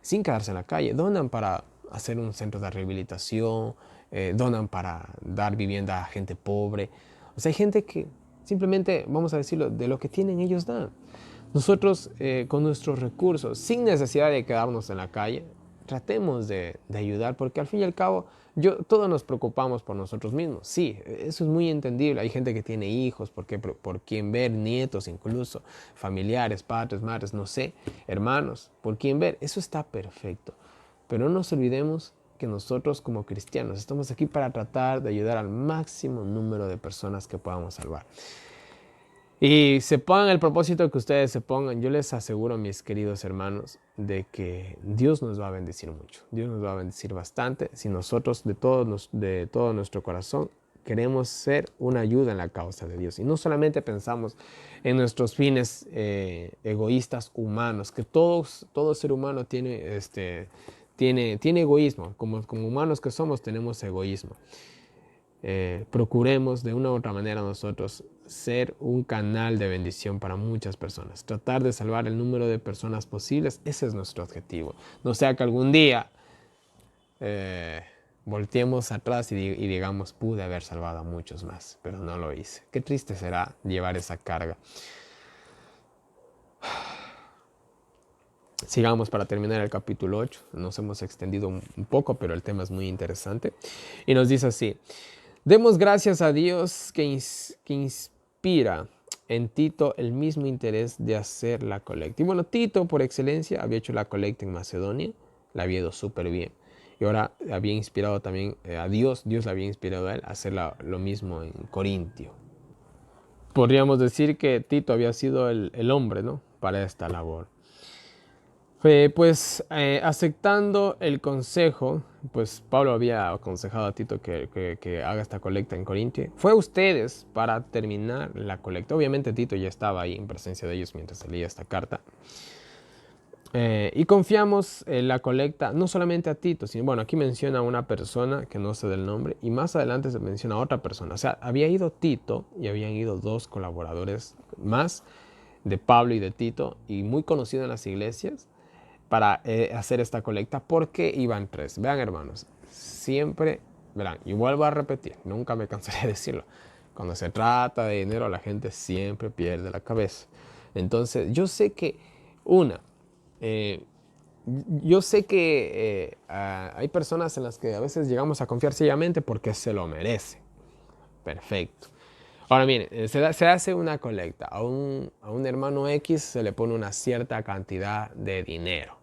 sin quedarse en la calle. Donan para hacer un centro de rehabilitación, donan para dar vivienda a gente pobre. O sea, hay gente que simplemente, vamos a decirlo, de lo que tienen ellos dan. Nosotros, con nuestros recursos, sin necesidad de quedarnos en la calle, tratemos de ayudar, porque al fin y al cabo, todos nos preocupamos por nosotros mismos. Sí, eso es muy entendible. Hay gente que tiene hijos, por quien ver, nietos incluso, familiares, padres, madres, no sé, hermanos, por quien ver. Eso está perfecto. Pero no nos olvidemos que nosotros como cristianos estamos aquí para tratar de ayudar al máximo número de personas que podamos salvar. Y se pongan el propósito que ustedes se pongan. Yo les aseguro, mis queridos hermanos, de que Dios nos va a bendecir mucho. Dios nos va a bendecir bastante si nosotros de todo nuestro corazón queremos ser una ayuda en la causa de Dios. Y no solamente pensamos en nuestros fines egoístas humanos, que todo ser humano tiene egoísmo. Como humanos que somos, tenemos egoísmo. Procuremos de una u otra manera nosotros ser un canal de bendición para muchas personas. Tratar de salvar el número de personas posibles, ese es nuestro objetivo. No sea que algún día volteemos atrás y digamos, pude haber salvado a muchos más, pero no lo hice. Qué triste será llevar esa carga. Sigamos para terminar el capítulo 8. Nos hemos extendido un poco, pero el tema es muy interesante. Y nos dice así: demos gracias a Dios que inspira en Tito el mismo interés de hacer la colecta. Y bueno, Tito por excelencia había hecho la colecta en Macedonia, la había ido súper bien. Y ahora había inspirado también a Dios le había inspirado a él a hacer lo mismo en Corintio. Podríamos decir que Tito había sido el hombre, ¿no?, para esta labor. Aceptando el consejo, pues Pablo había aconsejado a Tito que haga esta colecta en Corintio. Fue a ustedes para terminar la colecta. Obviamente Tito ya estaba ahí en presencia de ellos mientras se leía esta carta. Y confiamos en la colecta no solamente a Tito, sino, bueno, aquí menciona a una persona que no sé del nombre, y más adelante se menciona a otra persona. O sea, había ido Tito y habían ido dos colaboradores más de Pablo y de Tito, y muy conocidos en las iglesias, para hacer esta colecta, porque iban tres. Vean, hermanos, siempre, verán, y vuelvo a repetir, nunca me cansaré de decirlo, cuando se trata de dinero la gente siempre pierde la cabeza. Entonces yo sé que hay personas en las que a veces llegamos a confiar ciegamente porque se lo merece. Perfecto. Ahora miren, se hace una colecta. A un hermano X se le pone una cierta cantidad de dinero.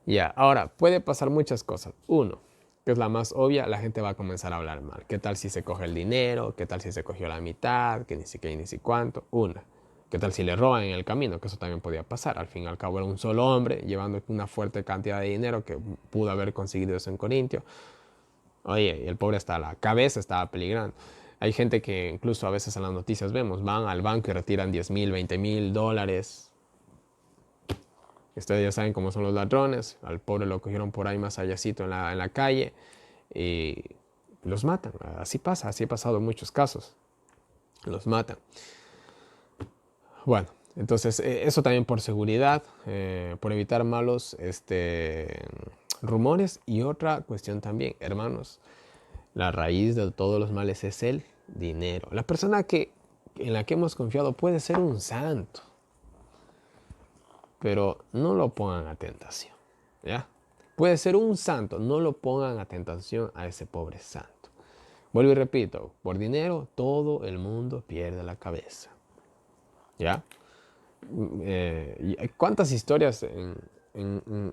Ya, ahora puede pasar muchas cosas. Uno, que es la más obvia, la gente va a comenzar a hablar mal. ¿Qué tal si se coge el dinero? ¿Qué tal si se cogió la mitad? Que ni siquiera ni si cuánto. Una. ¿Qué tal si le roban en el camino? Que eso también podía pasar. Al fin y al cabo era un solo hombre llevando una fuerte cantidad de dinero que pudo haber conseguido eso en Corintio. Oye, el pobre hasta la cabeza estaba peligrando. Hay gente que incluso a veces en las noticias vemos, van al banco y retiran 10,000, 20,000 dólares. Ustedes ya saben cómo son los ladrones. Al pobre lo cogieron por ahí más allácito en la calle y los matan. Así pasa, así ha pasado en muchos casos. Los matan. Bueno, entonces eso también por seguridad, por evitar malos rumores. Y otra cuestión también, hermanos, la raíz de todos los males es el dinero. La persona en la que hemos confiado puede ser un santo, pero no lo pongan a tentación, ¿ya? Puede ser un santo, no lo pongan a tentación a ese pobre santo. Vuelvo y repito, por dinero todo el mundo pierde la cabeza, ¿ya? ¿Cuántas historias en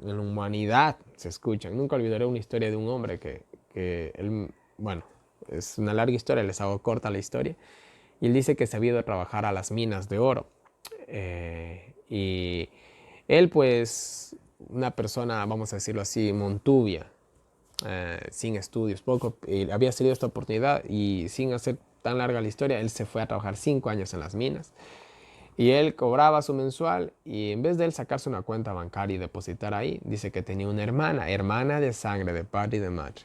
la humanidad se escuchan? Nunca olvidaré una historia de un hombre que él, bueno, es una larga historia, les hago corta la historia, y él dice que se había ido a trabajar a las minas de oro. Y él, pues, una persona, vamos a decirlo así, montuvia, sin estudios, poco, y había salido esta oportunidad y sin hacer tan larga la historia, él se fue a trabajar 5 años en las minas. Y él cobraba su mensual y en vez de él sacarse una cuenta bancaria y depositar ahí, dice que tenía una hermana de sangre, de padre y de madre.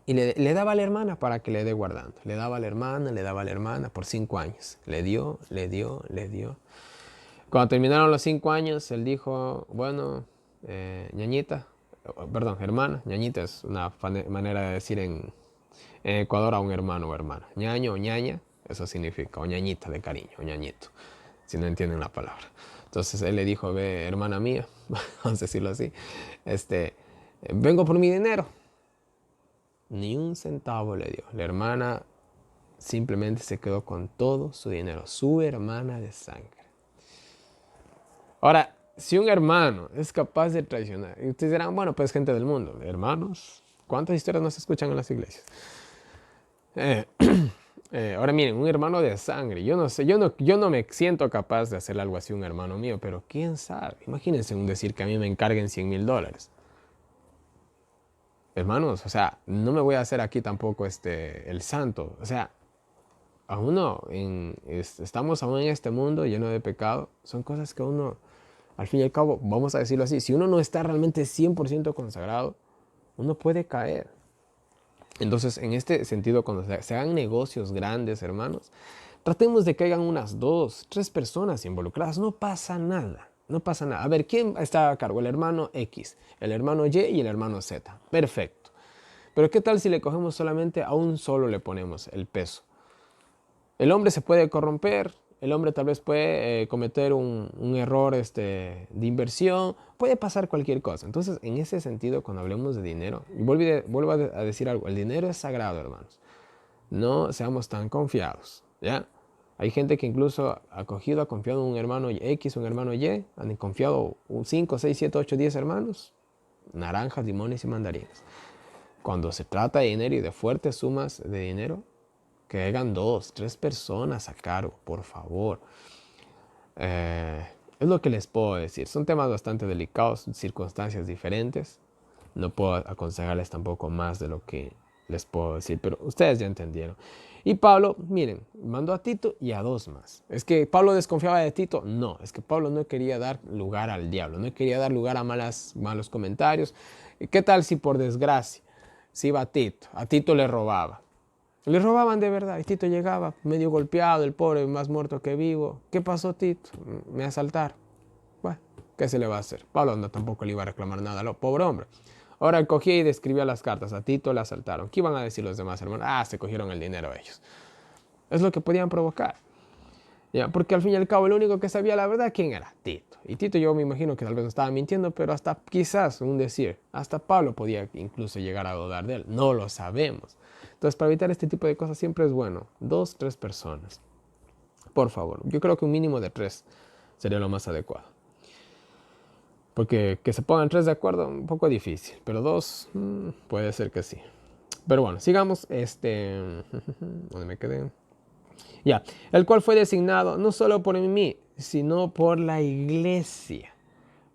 Y le daba a la hermana para que le dé guardando. Le daba a la hermana por 5 años. Le dio. Cuando terminaron los 5 años, él dijo, bueno, ñañita, perdón, hermana, ñañita es una manera de decir en Ecuador a un hermano o hermana. Ñaño o ñaña, eso significa, o ñañita de cariño, o ñañito, si no entienden la palabra. Entonces él le dijo, ve, hermana mía, vamos a decirlo así, vengo por mi dinero. Ni un centavo le dio. La hermana simplemente se quedó con todo su dinero, su hermana de sangre. Ahora, si un hermano es capaz de traicionar, y ustedes dirán, bueno, pues gente del mundo, hermanos, ¿cuántas historias no se escuchan en las iglesias? Ahora miren, un hermano de sangre, yo no sé, yo no me siento capaz de hacerle algo así a un hermano mío, pero quién sabe, imagínense un decir que a mí me encarguen $100,000. Hermanos, o sea, no me voy a hacer aquí tampoco el santo, o sea, a uno, estamos aún en este mundo lleno de pecado, son cosas que uno, al fin y al cabo, vamos a decirlo así, si uno no está realmente 100% consagrado, uno puede caer. Entonces, en este sentido, cuando se hagan negocios grandes, hermanos, tratemos de que hayan unas 2, 3 personas involucradas, no pasa nada. No pasa nada. A ver, ¿quién está a cargo? El hermano X, el hermano Y y el hermano Z. Perfecto. Pero ¿qué tal si le cogemos solamente a un solo le ponemos el peso? El hombre se puede corromper, el hombre tal vez puede cometer un error de inversión, puede pasar cualquier cosa. Entonces, en ese sentido, cuando hablemos de dinero, y vuelvo a decir algo, el dinero es sagrado, hermanos. No seamos tan confiados, ¿ya? Hay gente que incluso ha confiado en un hermano X, un hermano Y, han confiado 5, 6, 7, 8, 10 hermanos, naranjas, limones y mandarinas. Cuando se trata de dinero y de fuertes sumas de dinero, que hagan 2, 3 personas a cargo, por favor. Es lo que les puedo decir. Son temas bastante delicados, circunstancias diferentes. No puedo aconsejarles tampoco más de lo que les puedo decir, pero ustedes ya entendieron. Y Pablo, miren, mandó a Tito y a 2 más. ¿Es que Pablo desconfiaba de Tito? No, es que Pablo no quería dar lugar al diablo, no quería dar lugar a malos comentarios. ¿Qué tal si por desgracia se iba a Tito le robaba? Le robaban de verdad y Tito llegaba medio golpeado, el pobre más muerto que vivo. ¿Qué pasó, Tito? Me asaltaron. Bueno, ¿qué se le va a hacer? Pablo no tampoco le iba a reclamar nada, lo pobre hombre. Ahora él cogía y describía las cartas. A Tito le asaltaron. ¿Qué iban a decir los demás hermanos? Ah, se cogieron el dinero ellos. Es lo que podían provocar. ¿Ya? Porque al fin y al cabo el único que sabía la verdad, ¿quién era? Tito. Y Tito yo me imagino que tal vez no estaba mintiendo, pero hasta quizás, un decir, hasta Pablo podía incluso llegar a dudar de él. No lo sabemos. Entonces, para evitar este tipo de cosas siempre es bueno 2, 3 personas. Por favor, yo creo que un mínimo de 3 sería lo más adecuado. Porque que se pongan 3 de acuerdo, un poco difícil, pero 2 puede ser que sí. Pero bueno, sigamos. ¿Dónde me quedé? Ya, el cual fue designado no solo por mí, sino por la iglesia,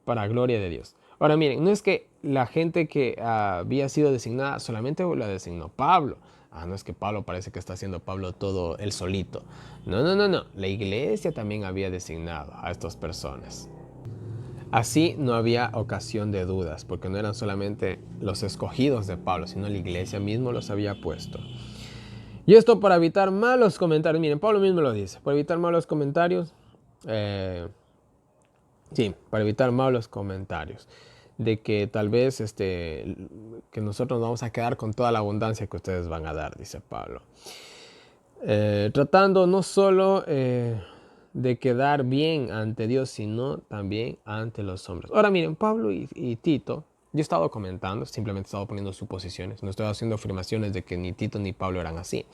para gloria de Dios. Ahora miren, no es que la gente que había sido designada solamente la designó Pablo. No es que Pablo parece que está haciendo Pablo todo él solito. No. La iglesia también había designado a estas personas. Así no había ocasión de dudas, porque no eran solamente los escogidos de Pablo, sino la iglesia mismo los había puesto. Y esto para evitar malos comentarios. Miren, Pablo mismo lo dice. Para evitar malos comentarios. Sí, para evitar malos comentarios. De que tal vez que nosotros nos vamos a quedar con toda la abundancia que ustedes van a dar, dice Pablo. Tratando no solo de quedar bien ante Dios, sino también ante los hombres. Ahora miren, Pablo y Tito, yo he estado comentando, simplemente he estado poniendo suposiciones, no estoy haciendo afirmaciones de que ni Tito ni Pablo eran así.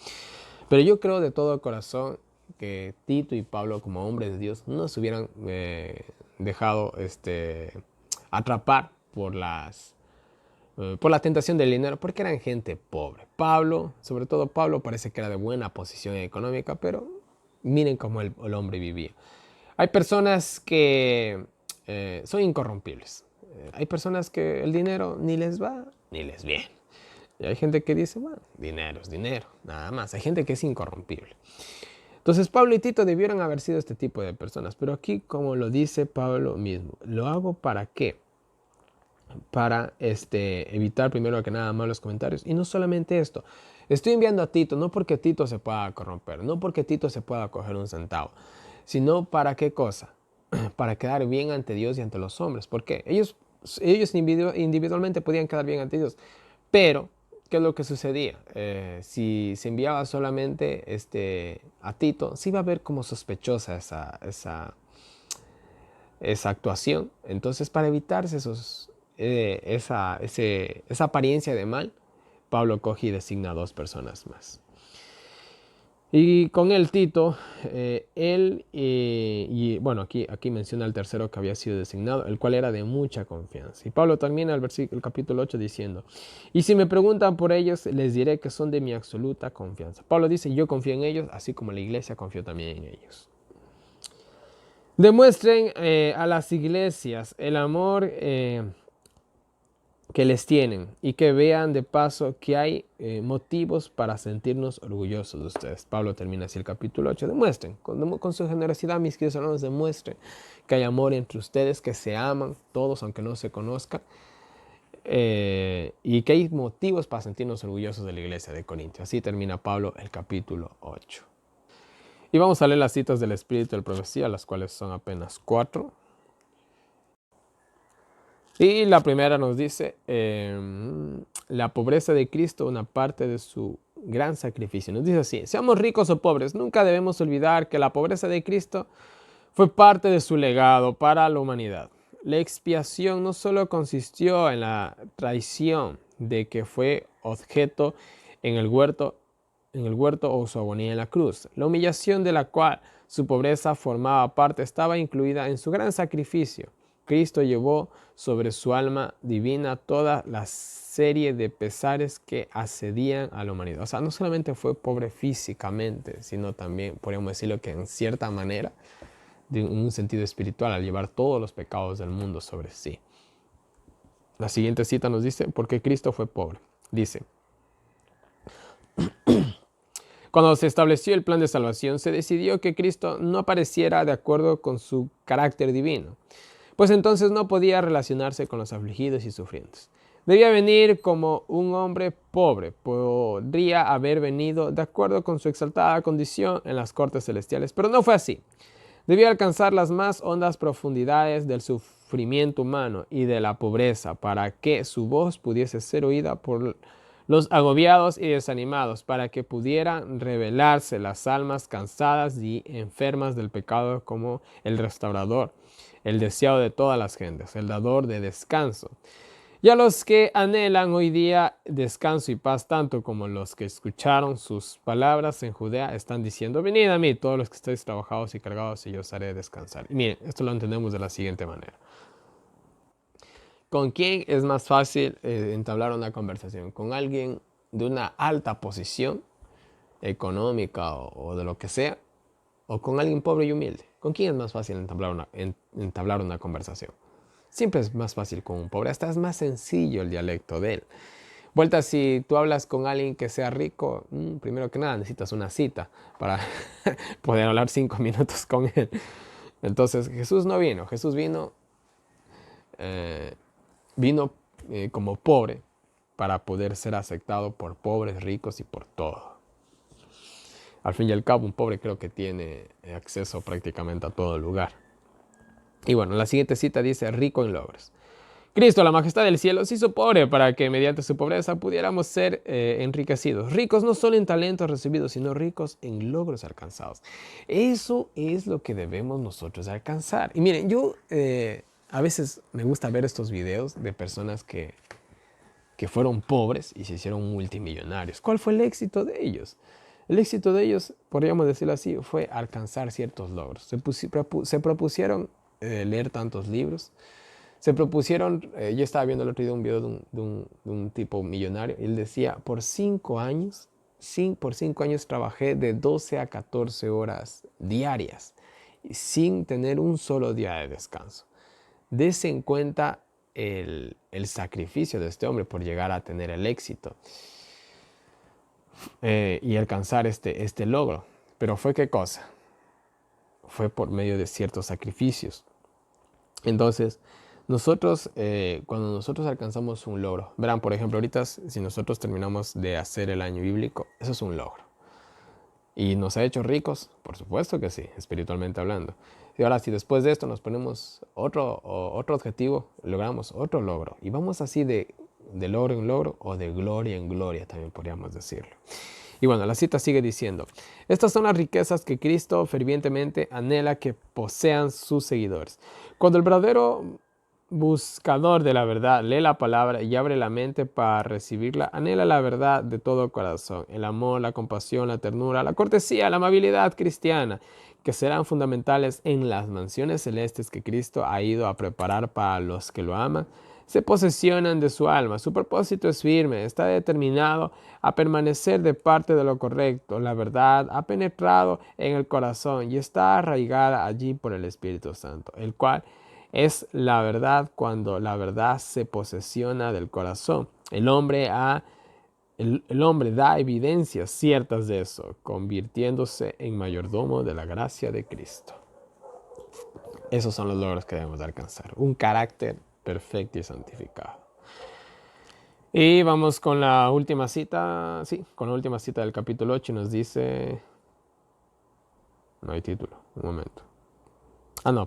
Pero yo creo de todo corazón que Tito y Pablo, como hombres de Dios, no se hubieran dejado atrapar por la tentación del dinero, porque eran gente pobre. Pablo, sobre todo Pablo, parece que era de buena posición económica, pero miren cómo el hombre vivía. Hay personas que son incorrompibles. Hay personas que el dinero ni les va ni les viene. Y hay gente que dice, bueno, dinero es dinero, nada más. Hay gente que es incorrompible. Entonces Pablo y Tito debieron haber sido este tipo de personas. Pero aquí, como lo dice Pablo mismo, ¿lo hago para qué? Para evitar primero que nada malos comentarios. Y no solamente esto. Estoy enviando a Tito no porque Tito se pueda corromper, no porque Tito se pueda coger un centavo, sino para qué cosa. Para quedar bien ante Dios y ante los hombres. ¿Por qué? Ellos individualmente podían quedar bien ante Dios. Pero, ¿qué es lo que sucedía? Si se enviaba solamente a Tito, se iba a ver como sospechosa esa actuación. Entonces, para evitarse esa apariencia de mal, Pablo coge y designa a 2 personas más. Y con el Tito, bueno, aquí menciona el tercero que había sido designado, el cual era de mucha confianza. Y Pablo termina el capítulo 8 diciendo, y si me preguntan por ellos, les diré que son de mi absoluta confianza. Pablo dice, yo confío en ellos, así como la iglesia confió también en ellos. Demuestren a las iglesias el amor que les tienen y que vean de paso que hay motivos para sentirnos orgullosos de ustedes. Pablo termina así el capítulo 8. Demuestren, con su generosidad, mis queridos hermanos, demuestren que hay amor entre ustedes, que se aman todos aunque no se conozcan y que hay motivos para sentirnos orgullosos de la iglesia de Corintios. Así termina Pablo el capítulo 8. Y vamos a leer las citas del Espíritu de Profecía, las cuales son apenas 4. Y la primera nos dice, la pobreza de Cristo, una parte de su gran sacrificio. Nos dice así, seamos ricos o pobres, nunca debemos olvidar que la pobreza de Cristo fue parte de su legado para la humanidad. La expiación no solo consistió en la traición de que fue objeto en el huerto o su agonía en la cruz. La humillación de la cual su pobreza formaba parte estaba incluida en su gran sacrificio. Cristo llevó sobre su alma divina toda la serie de pesares que asedían a la humanidad. O sea, no solamente fue pobre físicamente, sino también, podríamos decirlo que en cierta manera, en un sentido espiritual, al llevar todos los pecados del mundo sobre sí. La siguiente cita nos dice, ¿por qué Cristo fue pobre? Dice, cuando se estableció el plan de salvación, se decidió que Cristo no apareciera de acuerdo con su carácter divino, pues entonces no podía relacionarse con los afligidos y sufrientes. Debía venir como un hombre pobre, podría haber venido de acuerdo con su exaltada condición en las cortes celestiales, pero no fue así. Debía alcanzar las más hondas profundidades del sufrimiento humano y de la pobreza para que su voz pudiese ser oída por los agobiados y desanimados, para que pudieran revelarse las almas cansadas y enfermas del pecado como el restaurador, el deseado de todas las gentes, el dador de descanso. Y a los que anhelan hoy día descanso y paz, tanto como los que escucharon sus palabras en Judea, están diciendo, venid a mí, todos los que estéis trabajados y cargados, y yo os haré descansar. Y miren, esto lo entendemos de la siguiente manera. ¿Con quién es más fácil entablar una conversación? ¿Con alguien de una alta posición económica o de lo que sea? ¿O con alguien pobre y humilde? ¿Con quién es más fácil entablar una conversación? Siempre es más fácil con un pobre, hasta es más sencillo el dialecto de él. Vuelta, si tú hablas con alguien que sea rico, primero que nada necesitas una cita para poder hablar 5 minutos con él. Entonces Jesús no vino, Jesús vino como pobre para poder ser aceptado por pobres, ricos y por todo. Al fin y al cabo, un pobre creo que tiene acceso prácticamente a todo lugar. Y bueno, la siguiente cita dice, rico en logros. Cristo, la majestad del cielo, se hizo pobre para que mediante su pobreza pudiéramos ser enriquecidos. Ricos no solo en talentos recibidos, sino ricos en logros alcanzados. Eso es lo que debemos nosotros alcanzar. Y miren, yo a veces me gusta ver estos videos de personas que fueron pobres y se hicieron multimillonarios. ¿Cuál fue el éxito de ellos? El éxito de ellos, podríamos decirlo así, fue alcanzar ciertos logros. Se propusieron leer tantos libros. Se propusieron, yo estaba viendo el otro día un video de un tipo millonario, y él decía, por 5 años trabajé de 12 a 14 horas diarias, sin tener un solo día de descanso. Dese en cuenta el sacrificio de este hombre por llegar a tener el éxito y alcanzar este logro. Pero ¿fue qué cosa? Fue por medio de ciertos sacrificios. Entonces, nosotros, cuando nosotros alcanzamos un logro, verán, por ejemplo, ahorita si nosotros terminamos de hacer el año bíblico, eso es un logro. ¿Y nos ha hecho ricos? Por supuesto que sí, espiritualmente hablando. Y ahora, si después de esto nos ponemos otro objetivo, logramos otro logro. Y vamos así de logro en logro o de gloria en gloria, también podríamos decirlo. Y bueno, la cita sigue diciendo, estas son las riquezas que Cristo fervientemente anhela que posean sus seguidores. Cuando el verdadero buscador de la verdad lee la palabra y abre la mente para recibirla, anhela la verdad de todo corazón, el amor, la compasión, la ternura, la cortesía, la amabilidad cristiana, que serán fundamentales en las mansiones celestes que Cristo ha ido a preparar para los que lo aman. Se posesionan de su alma, su propósito es firme, está determinado a permanecer de parte de lo correcto, la verdad ha penetrado en el corazón y está arraigada allí por el Espíritu Santo, el cual es la verdad cuando la verdad se posesiona del corazón. El hombre da evidencias ciertas de eso, convirtiéndose en mayordomo de la gracia de Cristo. Esos son los logros que debemos de alcanzar. Un carácter perfecto y santificado. Y vamos con la última cita. Sí, con la última cita del capítulo 8 nos dice... No hay título, un momento.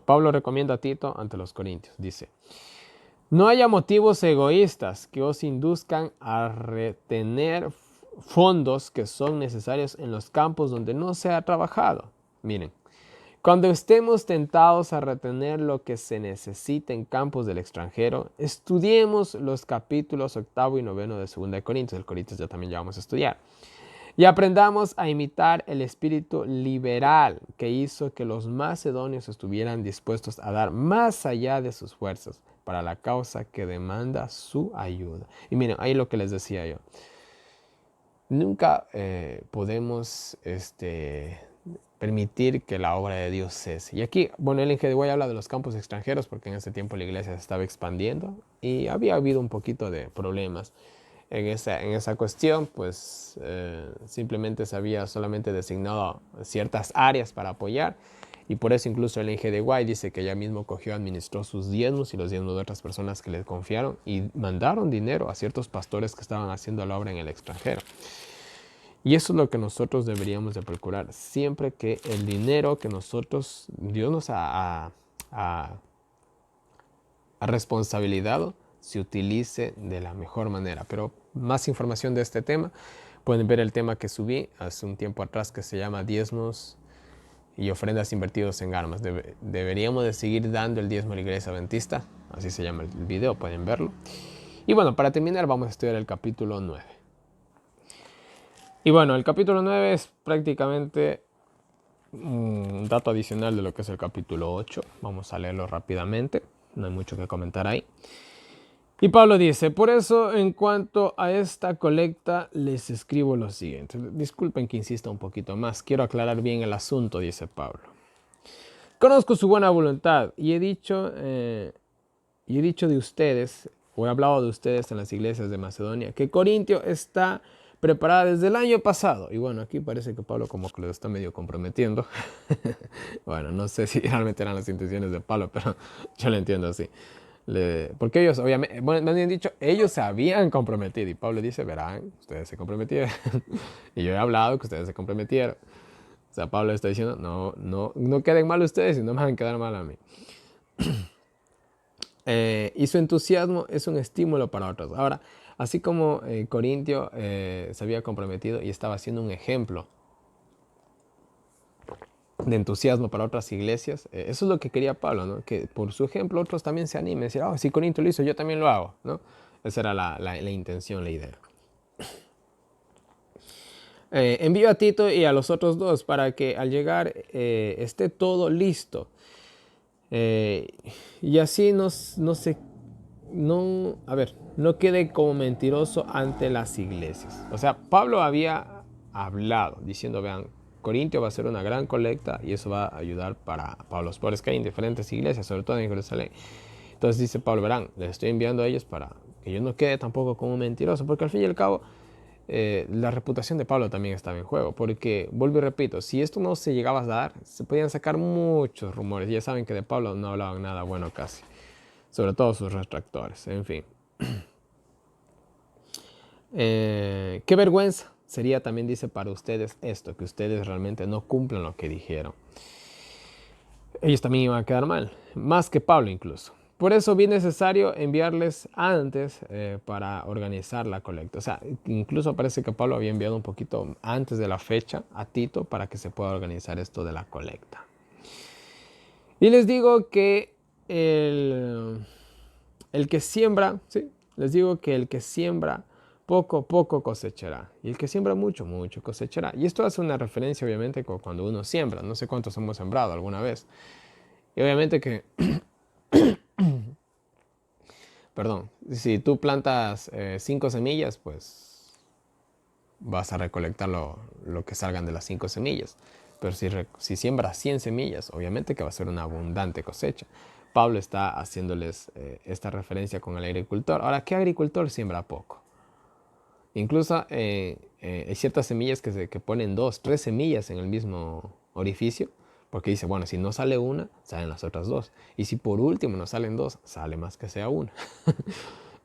Pablo recomienda a Tito ante los corintios. Dice, no haya motivos egoístas que os induzcan a retener fondos que son necesarios en los campos donde no se ha trabajado. Miren, cuando estemos tentados a retener lo que se necesita en campos del extranjero, estudiemos los capítulos 8 y 9 de 2 de Corintios. El Corintios ya también ya vamos a estudiar. Y aprendamos a imitar el espíritu liberal que hizo que los macedonios estuvieran dispuestos a dar más allá de sus fuerzas para la causa que demanda su ayuda. Y miren, ahí lo que les decía yo. Nunca podemos permitir que la obra de Dios cese. Y aquí, bueno, el Guay habla de los campos extranjeros porque en ese tiempo la iglesia se estaba expandiendo y había habido un poquito de problemas en esa cuestión, pues simplemente se había solamente designado ciertas áreas para apoyar y por eso incluso el Guay dice que ella mismo cogió, administró sus diezmos y los diezmos de otras personas que le confiaron y mandaron dinero a ciertos pastores que estaban haciendo la obra en el extranjero. Y eso es lo que nosotros deberíamos de procurar, siempre que el dinero que Dios nos ha responsabilizado, se utilice de la mejor manera. Pero más información de este tema, pueden ver el tema que subí hace un tiempo atrás que se llama diezmos y ofrendas invertidos en armas. Deberíamos de seguir dando el diezmo a la iglesia adventista, así se llama el video, pueden verlo. Y bueno, para terminar vamos a estudiar el capítulo 9. Y bueno, el capítulo 9 es prácticamente un dato adicional de lo que es el capítulo 8. Vamos a leerlo rápidamente, no hay mucho que comentar ahí. Y Pablo dice, por eso en cuanto a esta colecta les escribo lo siguiente. Disculpen que insista un poquito más, quiero aclarar bien el asunto, dice Pablo. Conozco su buena voluntad y he dicho de ustedes, o he hablado de ustedes en las iglesias de Macedonia, que Corintio está preparada desde el año pasado. Y bueno, aquí parece que Pablo como que lo está medio comprometiendo. Bueno, no sé si realmente eran las intenciones de Pablo, pero yo lo entiendo así. Porque ellos, obviamente, bueno, me han dicho, ellos se habían comprometido. Y Pablo dice, verán, ustedes se comprometieron. Y yo he hablado que ustedes se comprometieron. O sea, Pablo está diciendo, no queden mal ustedes y no me van a quedar mal a mí. Y su entusiasmo es un estímulo para otros. Ahora, así como Corintio se había comprometido y estaba haciendo un ejemplo de entusiasmo para otras iglesias, eso es lo que quería Pablo, ¿no? Que por su ejemplo otros también se animen, decir, si Corintio lo hizo, yo también lo hago, ¿no? Esa era la intención, la idea. Envío a Tito y a los otros dos para que al llegar esté todo listo. Y así no quede como mentiroso ante las iglesias. O sea, Pablo había hablado diciendo, vean, Corintio va a ser una gran colecta y eso va a ayudar para los pobres que hay en diferentes iglesias, sobre todo en Jerusalén. Entonces dice Pablo, verán, les estoy enviando a ellos para que yo no quede tampoco como mentiroso, porque al fin y al cabo la reputación de Pablo también estaba en juego, porque, vuelvo y repito, si esto no se llegaba a dar, se podían sacar muchos rumores. Ya saben que de Pablo no hablaban nada bueno casi, sobre todo sus retractores, en fin. Qué vergüenza sería también, dice, para ustedes esto, que ustedes realmente no cumplan lo que dijeron. Ellos también iban a quedar mal, más que Pablo incluso. Por eso bien necesario enviarles antes para organizar la colecta. O sea, incluso parece que Pablo había enviado un poquito antes de la fecha a Tito para que se pueda organizar esto de la colecta. Y les digo que el que siembra, ¿sí? Les digo que el que siembra poco, poco cosechará. Y el que siembra mucho, mucho cosechará. Y esto hace una referencia, obviamente, cuando uno siembra. No sé cuántos hemos sembrado alguna vez. Y obviamente que, perdón, si tú plantas 5 semillas, pues vas a recolectar lo que salgan de las 5 semillas. Pero si siembras 100 semillas, obviamente que va a ser una abundante cosecha. Pablo está haciéndoles esta referencia con el agricultor. Ahora, ¿qué agricultor siembra poco? Incluso hay ciertas semillas que ponen 2, 3 semillas en el mismo orificio, porque dice, bueno, si no sale una, salen las otras 2. Y si por último no salen 2, sale más que sea una.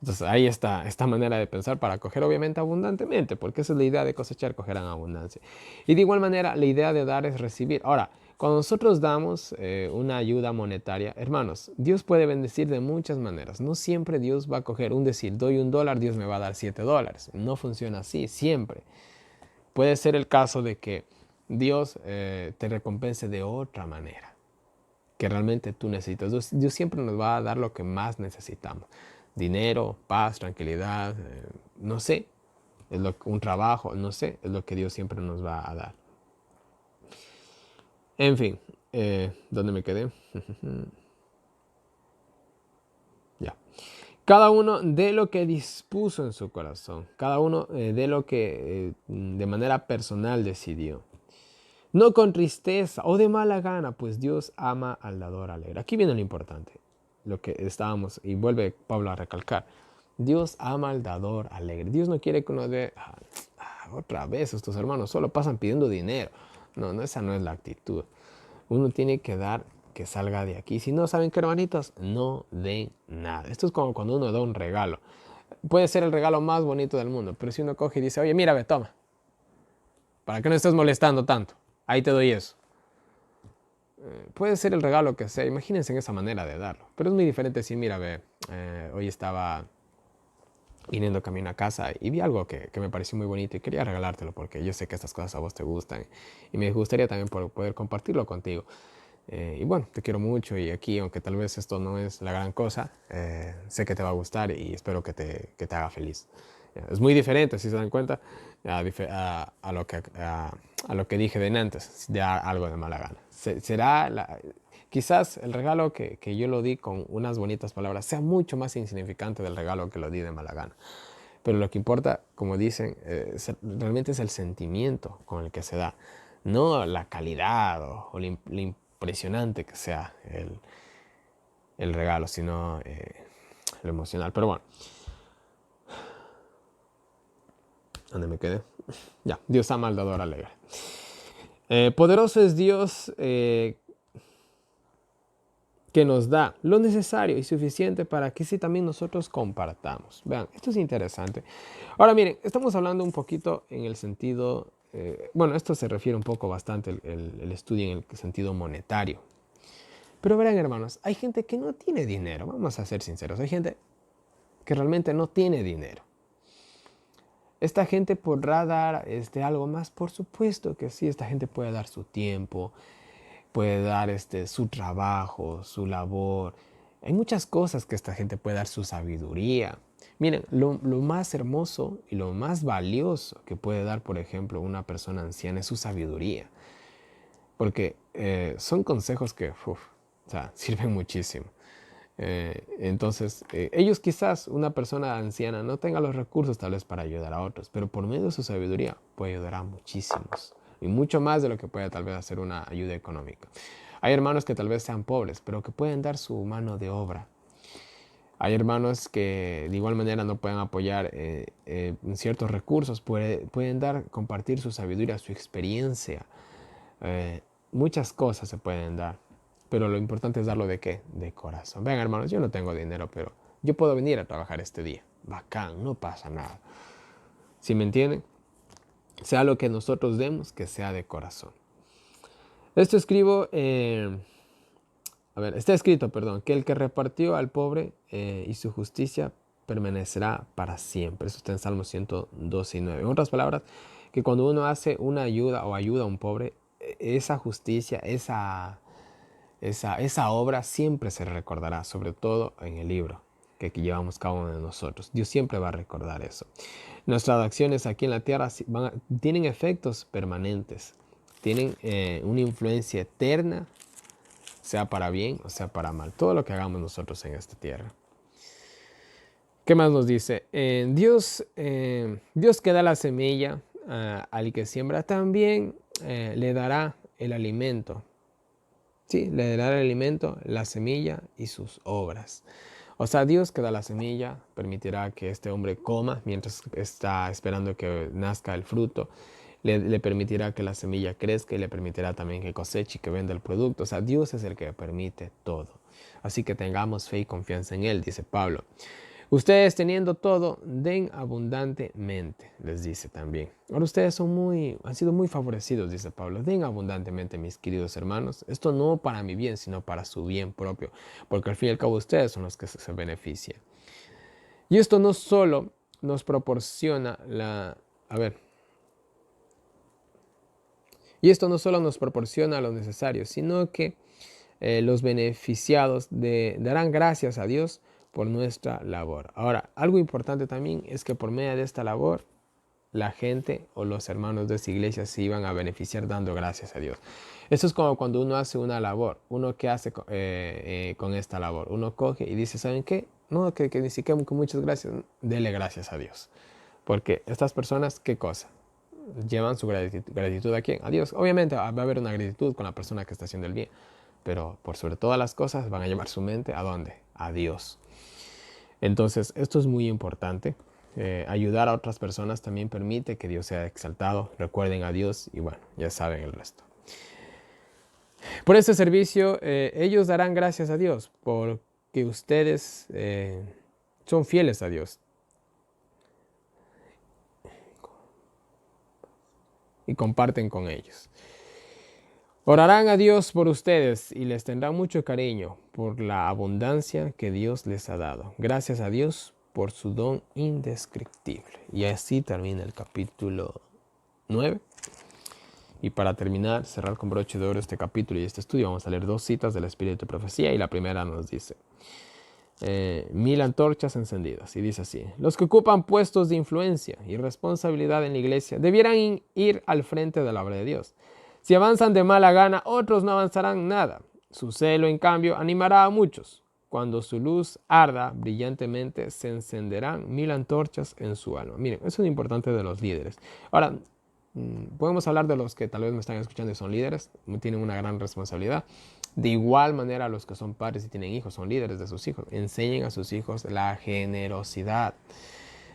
Entonces ahí está esta manera de pensar para coger obviamente abundantemente, porque esa es la idea de cosechar, coger en abundancia. Y de igual manera, la idea de dar es recibir. Ahora, cuando nosotros damos una ayuda monetaria, hermanos, Dios puede bendecir de muchas maneras. No siempre Dios va a coger decir, doy $1, Dios me va a dar $7. No funciona así, siempre. Puede ser el caso de que Dios te recompense de otra manera, que realmente tú necesitas. Dios siempre nos va a dar lo que más necesitamos. Dinero, paz, tranquilidad, no sé, un trabajo, no sé, es lo que Dios siempre nos va a dar. En fin, ¿dónde me quedé? Ya. Cada uno de lo que dispuso en su corazón, cada uno de lo que de manera personal decidió. No con tristeza o de mala gana, pues Dios ama al dador alegre. Aquí viene lo importante, lo que estábamos, y vuelve Pablo a recalcar. Dios ama al dador alegre. Dios no quiere que uno dé, otra vez estos hermanos solo pasan pidiendo dinero. No, esa no es la actitud. Uno tiene que dar que salga de aquí. Si no, ¿saben qué, hermanitos? No den nada. Esto es como cuando uno da un regalo. Puede ser el regalo más bonito del mundo, pero si uno coge y dice, oye, mira, ve, toma, para que no estés molestando tanto, ahí te doy eso. Puede ser el regalo que sea, imagínense en esa manera de darlo. Pero es muy diferente si, mira, ve, hoy estaba viniendo camino a casa y vi algo que me pareció muy bonito y quería regalártelo porque yo sé que estas cosas a vos te gustan y me gustaría también poder compartirlo contigo. Y bueno, te quiero mucho y aquí, aunque tal vez esto no es la gran cosa, sé que te va a gustar y espero que te haga feliz. Es muy diferente, si se dan cuenta, a lo que dije de antes, de algo de mala gana. Quizás el regalo que yo lo di con unas bonitas palabras sea mucho más insignificante del regalo que lo di de mala gana. Pero lo que importa, como dicen, realmente es el sentimiento con el que se da, no la calidad o la impresionante que sea el regalo, sino lo emocional. Pero bueno, ¿dónde me quedé? Ya, Dios ama al dador alegre. Poderoso es Dios que nos da lo necesario y suficiente para que sí también nosotros compartamos. Vean, esto es interesante. Ahora miren, estamos hablando un poquito en el sentido, bueno, esto se refiere un poco bastante el estudio en el sentido monetario. Pero verán, hermanos, hay gente que no tiene dinero, vamos a ser sinceros, hay gente que realmente no tiene dinero. Esta gente podrá dar algo más, por supuesto que sí, esta gente puede dar su tiempo, puede dar su trabajo, su labor. Hay muchas cosas que esta gente puede dar, su sabiduría. Miren, lo más hermoso y lo más valioso que puede dar, por ejemplo, una persona anciana es su sabiduría. Porque son consejos que sirven muchísimo. Entonces, ellos quizás, una persona anciana, no tenga los recursos tal vez para ayudar a otros, pero por medio de su sabiduría puede ayudar a muchísimos. Y mucho más de lo que puede tal vez hacer una ayuda económica. Hay hermanos que tal vez sean pobres, pero que pueden dar su mano de obra. Hay hermanos que de igual manera no pueden apoyar en ciertos recursos, pueden compartir su sabiduría, su experiencia. Eh, Muchas cosas se pueden dar, pero lo importante es darlo de qué, de corazón. Vean hermanos, yo no tengo dinero, pero yo puedo venir a trabajar este día. Bacán, no pasa nada. ¿Sí me entienden? Sea lo que nosotros demos, que sea de corazón. Esto escribo, está escrito, perdón, que el que repartió al pobre y su justicia permanecerá para siempre. Eso está en Salmo 112:9. En otras palabras, que cuando uno hace una ayuda o ayuda a un pobre, esa justicia, esa obra siempre se recordará, sobre todo en el libro que llevamos cada uno de nosotros. Dios siempre va a recordar eso. Nuestras acciones aquí en la tierra tienen efectos permanentes, tienen una influencia eterna, sea para bien o sea para mal, todo lo que hagamos nosotros en esta tierra. ¿Qué más nos dice? Dios que da la semilla al que siembra, también le dará el alimento. Sí, le dará el alimento, la semilla y sus obras. O sea, Dios que da la semilla permitirá que este hombre coma mientras está esperando que nazca el fruto. Le permitirá que la semilla crezca y le permitirá también que coseche y que venda el producto. O sea, Dios es el que permite todo. Así que tengamos fe y confianza en Él, dice Pablo. Ustedes teniendo todo, den abundantemente, les dice también. Ahora ustedes han sido muy favorecidos, dice Pablo. Den abundantemente, mis queridos hermanos. Esto no para mi bien, sino para su bien propio. Porque al fin y al cabo ustedes son los que se benefician. Y esto no solo nos proporciona Y esto no solo nos proporciona lo necesario, sino que los beneficiados darán gracias a Dios por nuestra labor. Ahora, algo importante también es que por medio de esta labor, la gente o los hermanos de esta iglesia se iban a beneficiar dando gracias a Dios. Eso es como cuando uno hace una labor. ¿Uno qué hace con esta labor? Uno coge y dice, ¿saben qué? No, que ni siquiera con muchas gracias. Dele gracias a Dios. Porque estas personas, ¿qué cosa? Llevan su gratitud a quién? A Dios. Obviamente va a haber una gratitud con la persona que está haciendo el bien. Pero por sobre todas las cosas van a llevar su mente ¿a dónde? A Dios. Entonces, esto es muy importante. Ayudar a otras personas también permite que Dios sea exaltado. Recuerden a Dios y bueno, ya saben el resto. Por este servicio, ellos darán gracias a Dios porque ustedes son fieles a Dios. Y comparten con ellos. Orarán a Dios por ustedes y les tendrán mucho cariño por la abundancia que Dios les ha dado. Gracias a Dios por su don indescriptible. Y así termina el capítulo 9. Y para terminar, cerrar con broche de oro este capítulo y este estudio, vamos a leer 2 citas del Espíritu de Profecía. Y la primera nos dice, 1000 antorchas encendidas. Y dice así, los que ocupan puestos de influencia y responsabilidad en la iglesia debieran ir al frente de la obra de Dios. Si avanzan de mala gana, otros no avanzarán nada. Su celo, en cambio, animará a muchos. Cuando su luz arda brillantemente, se encenderán 1000 antorchas en su alma. Miren, eso es lo importante de los líderes. Ahora, podemos hablar de los que tal vez me están escuchando y son líderes, tienen una gran responsabilidad. De igual manera, los que son padres y tienen hijos, son líderes de sus hijos. Enseñen a sus hijos la generosidad.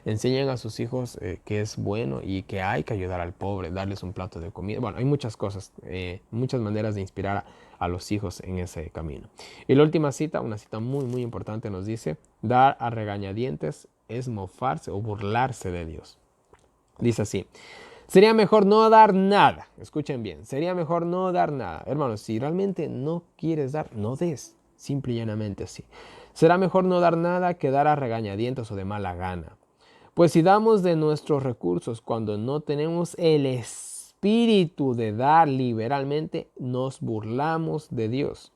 Enseñan a sus hijos que es bueno y que hay que ayudar al pobre, darles un plato de comida. Bueno, hay muchas cosas, muchas maneras de inspirar a los hijos en ese camino. Y la última cita, una cita muy, muy importante, nos dice, dar a regañadientes es mofarse o burlarse de Dios. Dice así, sería mejor no dar nada. Escuchen bien, sería mejor no dar nada. Hermanos, si realmente no quieres dar, no des. Simple y llanamente así. Será mejor no dar nada que dar a regañadientes o de mala gana. Pues si damos de nuestros recursos cuando no tenemos el espíritu de dar liberalmente, nos burlamos de Dios.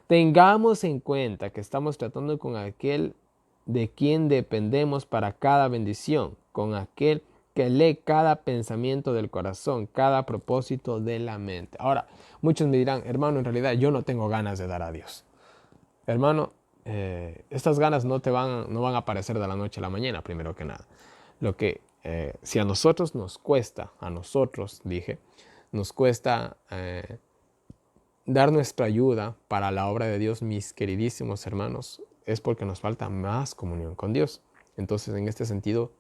Tengamos en cuenta que estamos tratando con aquel de quien dependemos para cada bendición, con aquel que lee cada pensamiento del corazón, cada propósito de la mente. Ahora, muchos me dirán, hermano, en realidad yo no tengo ganas de dar a Dios. Hermano, estas ganas no van a aparecer de la noche a la mañana, primero que nada. Si a nosotros nos cuesta, nos cuesta dar nuestra ayuda para la obra de Dios, mis queridísimos hermanos, es porque nos falta más comunión con Dios. Entonces, en este sentido,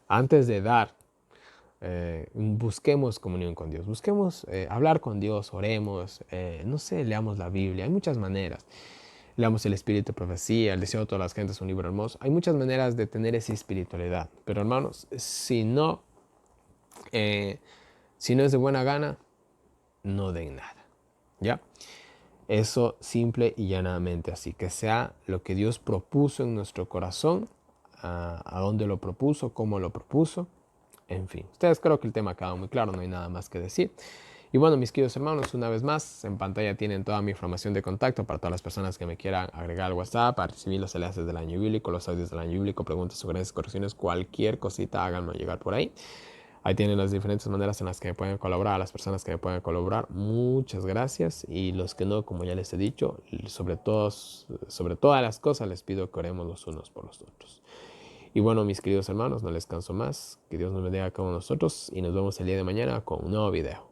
antes de dar, busquemos comunión con Dios, busquemos hablar con Dios, oremos, no sé, leamos la Biblia, hay muchas maneras. Leamos el Espíritu de Profecía, El Deseo de todas las gentes, un libro hermoso. Hay muchas maneras de tener esa espiritualidad. Pero hermanos, si no es de buena gana, no den nada. ¿Ya? Eso simple y llanamente así. Que sea lo que Dios propuso en nuestro corazón, a dónde lo propuso, cómo lo propuso. En fin, ustedes creo que el tema ha quedado muy claro, no hay nada más que decir. Y bueno, mis queridos hermanos, una vez más, en pantalla tienen toda mi información de contacto para todas las personas que me quieran agregar al WhatsApp, para recibir los enlaces del año bíblico, los audios del año bíblico, preguntas, sugerencias, correcciones, cualquier cosita, háganme llegar por ahí. Ahí tienen las diferentes maneras en las que me pueden colaborar, a las personas que me pueden colaborar, muchas gracias. Y los que no, como ya les he dicho, sobre todas las cosas les pido que oremos los unos por los otros. Y bueno, mis queridos hermanos, no les canso más. Que Dios nos bendiga a cada uno de nosotros y nos vemos el día de mañana con un nuevo video.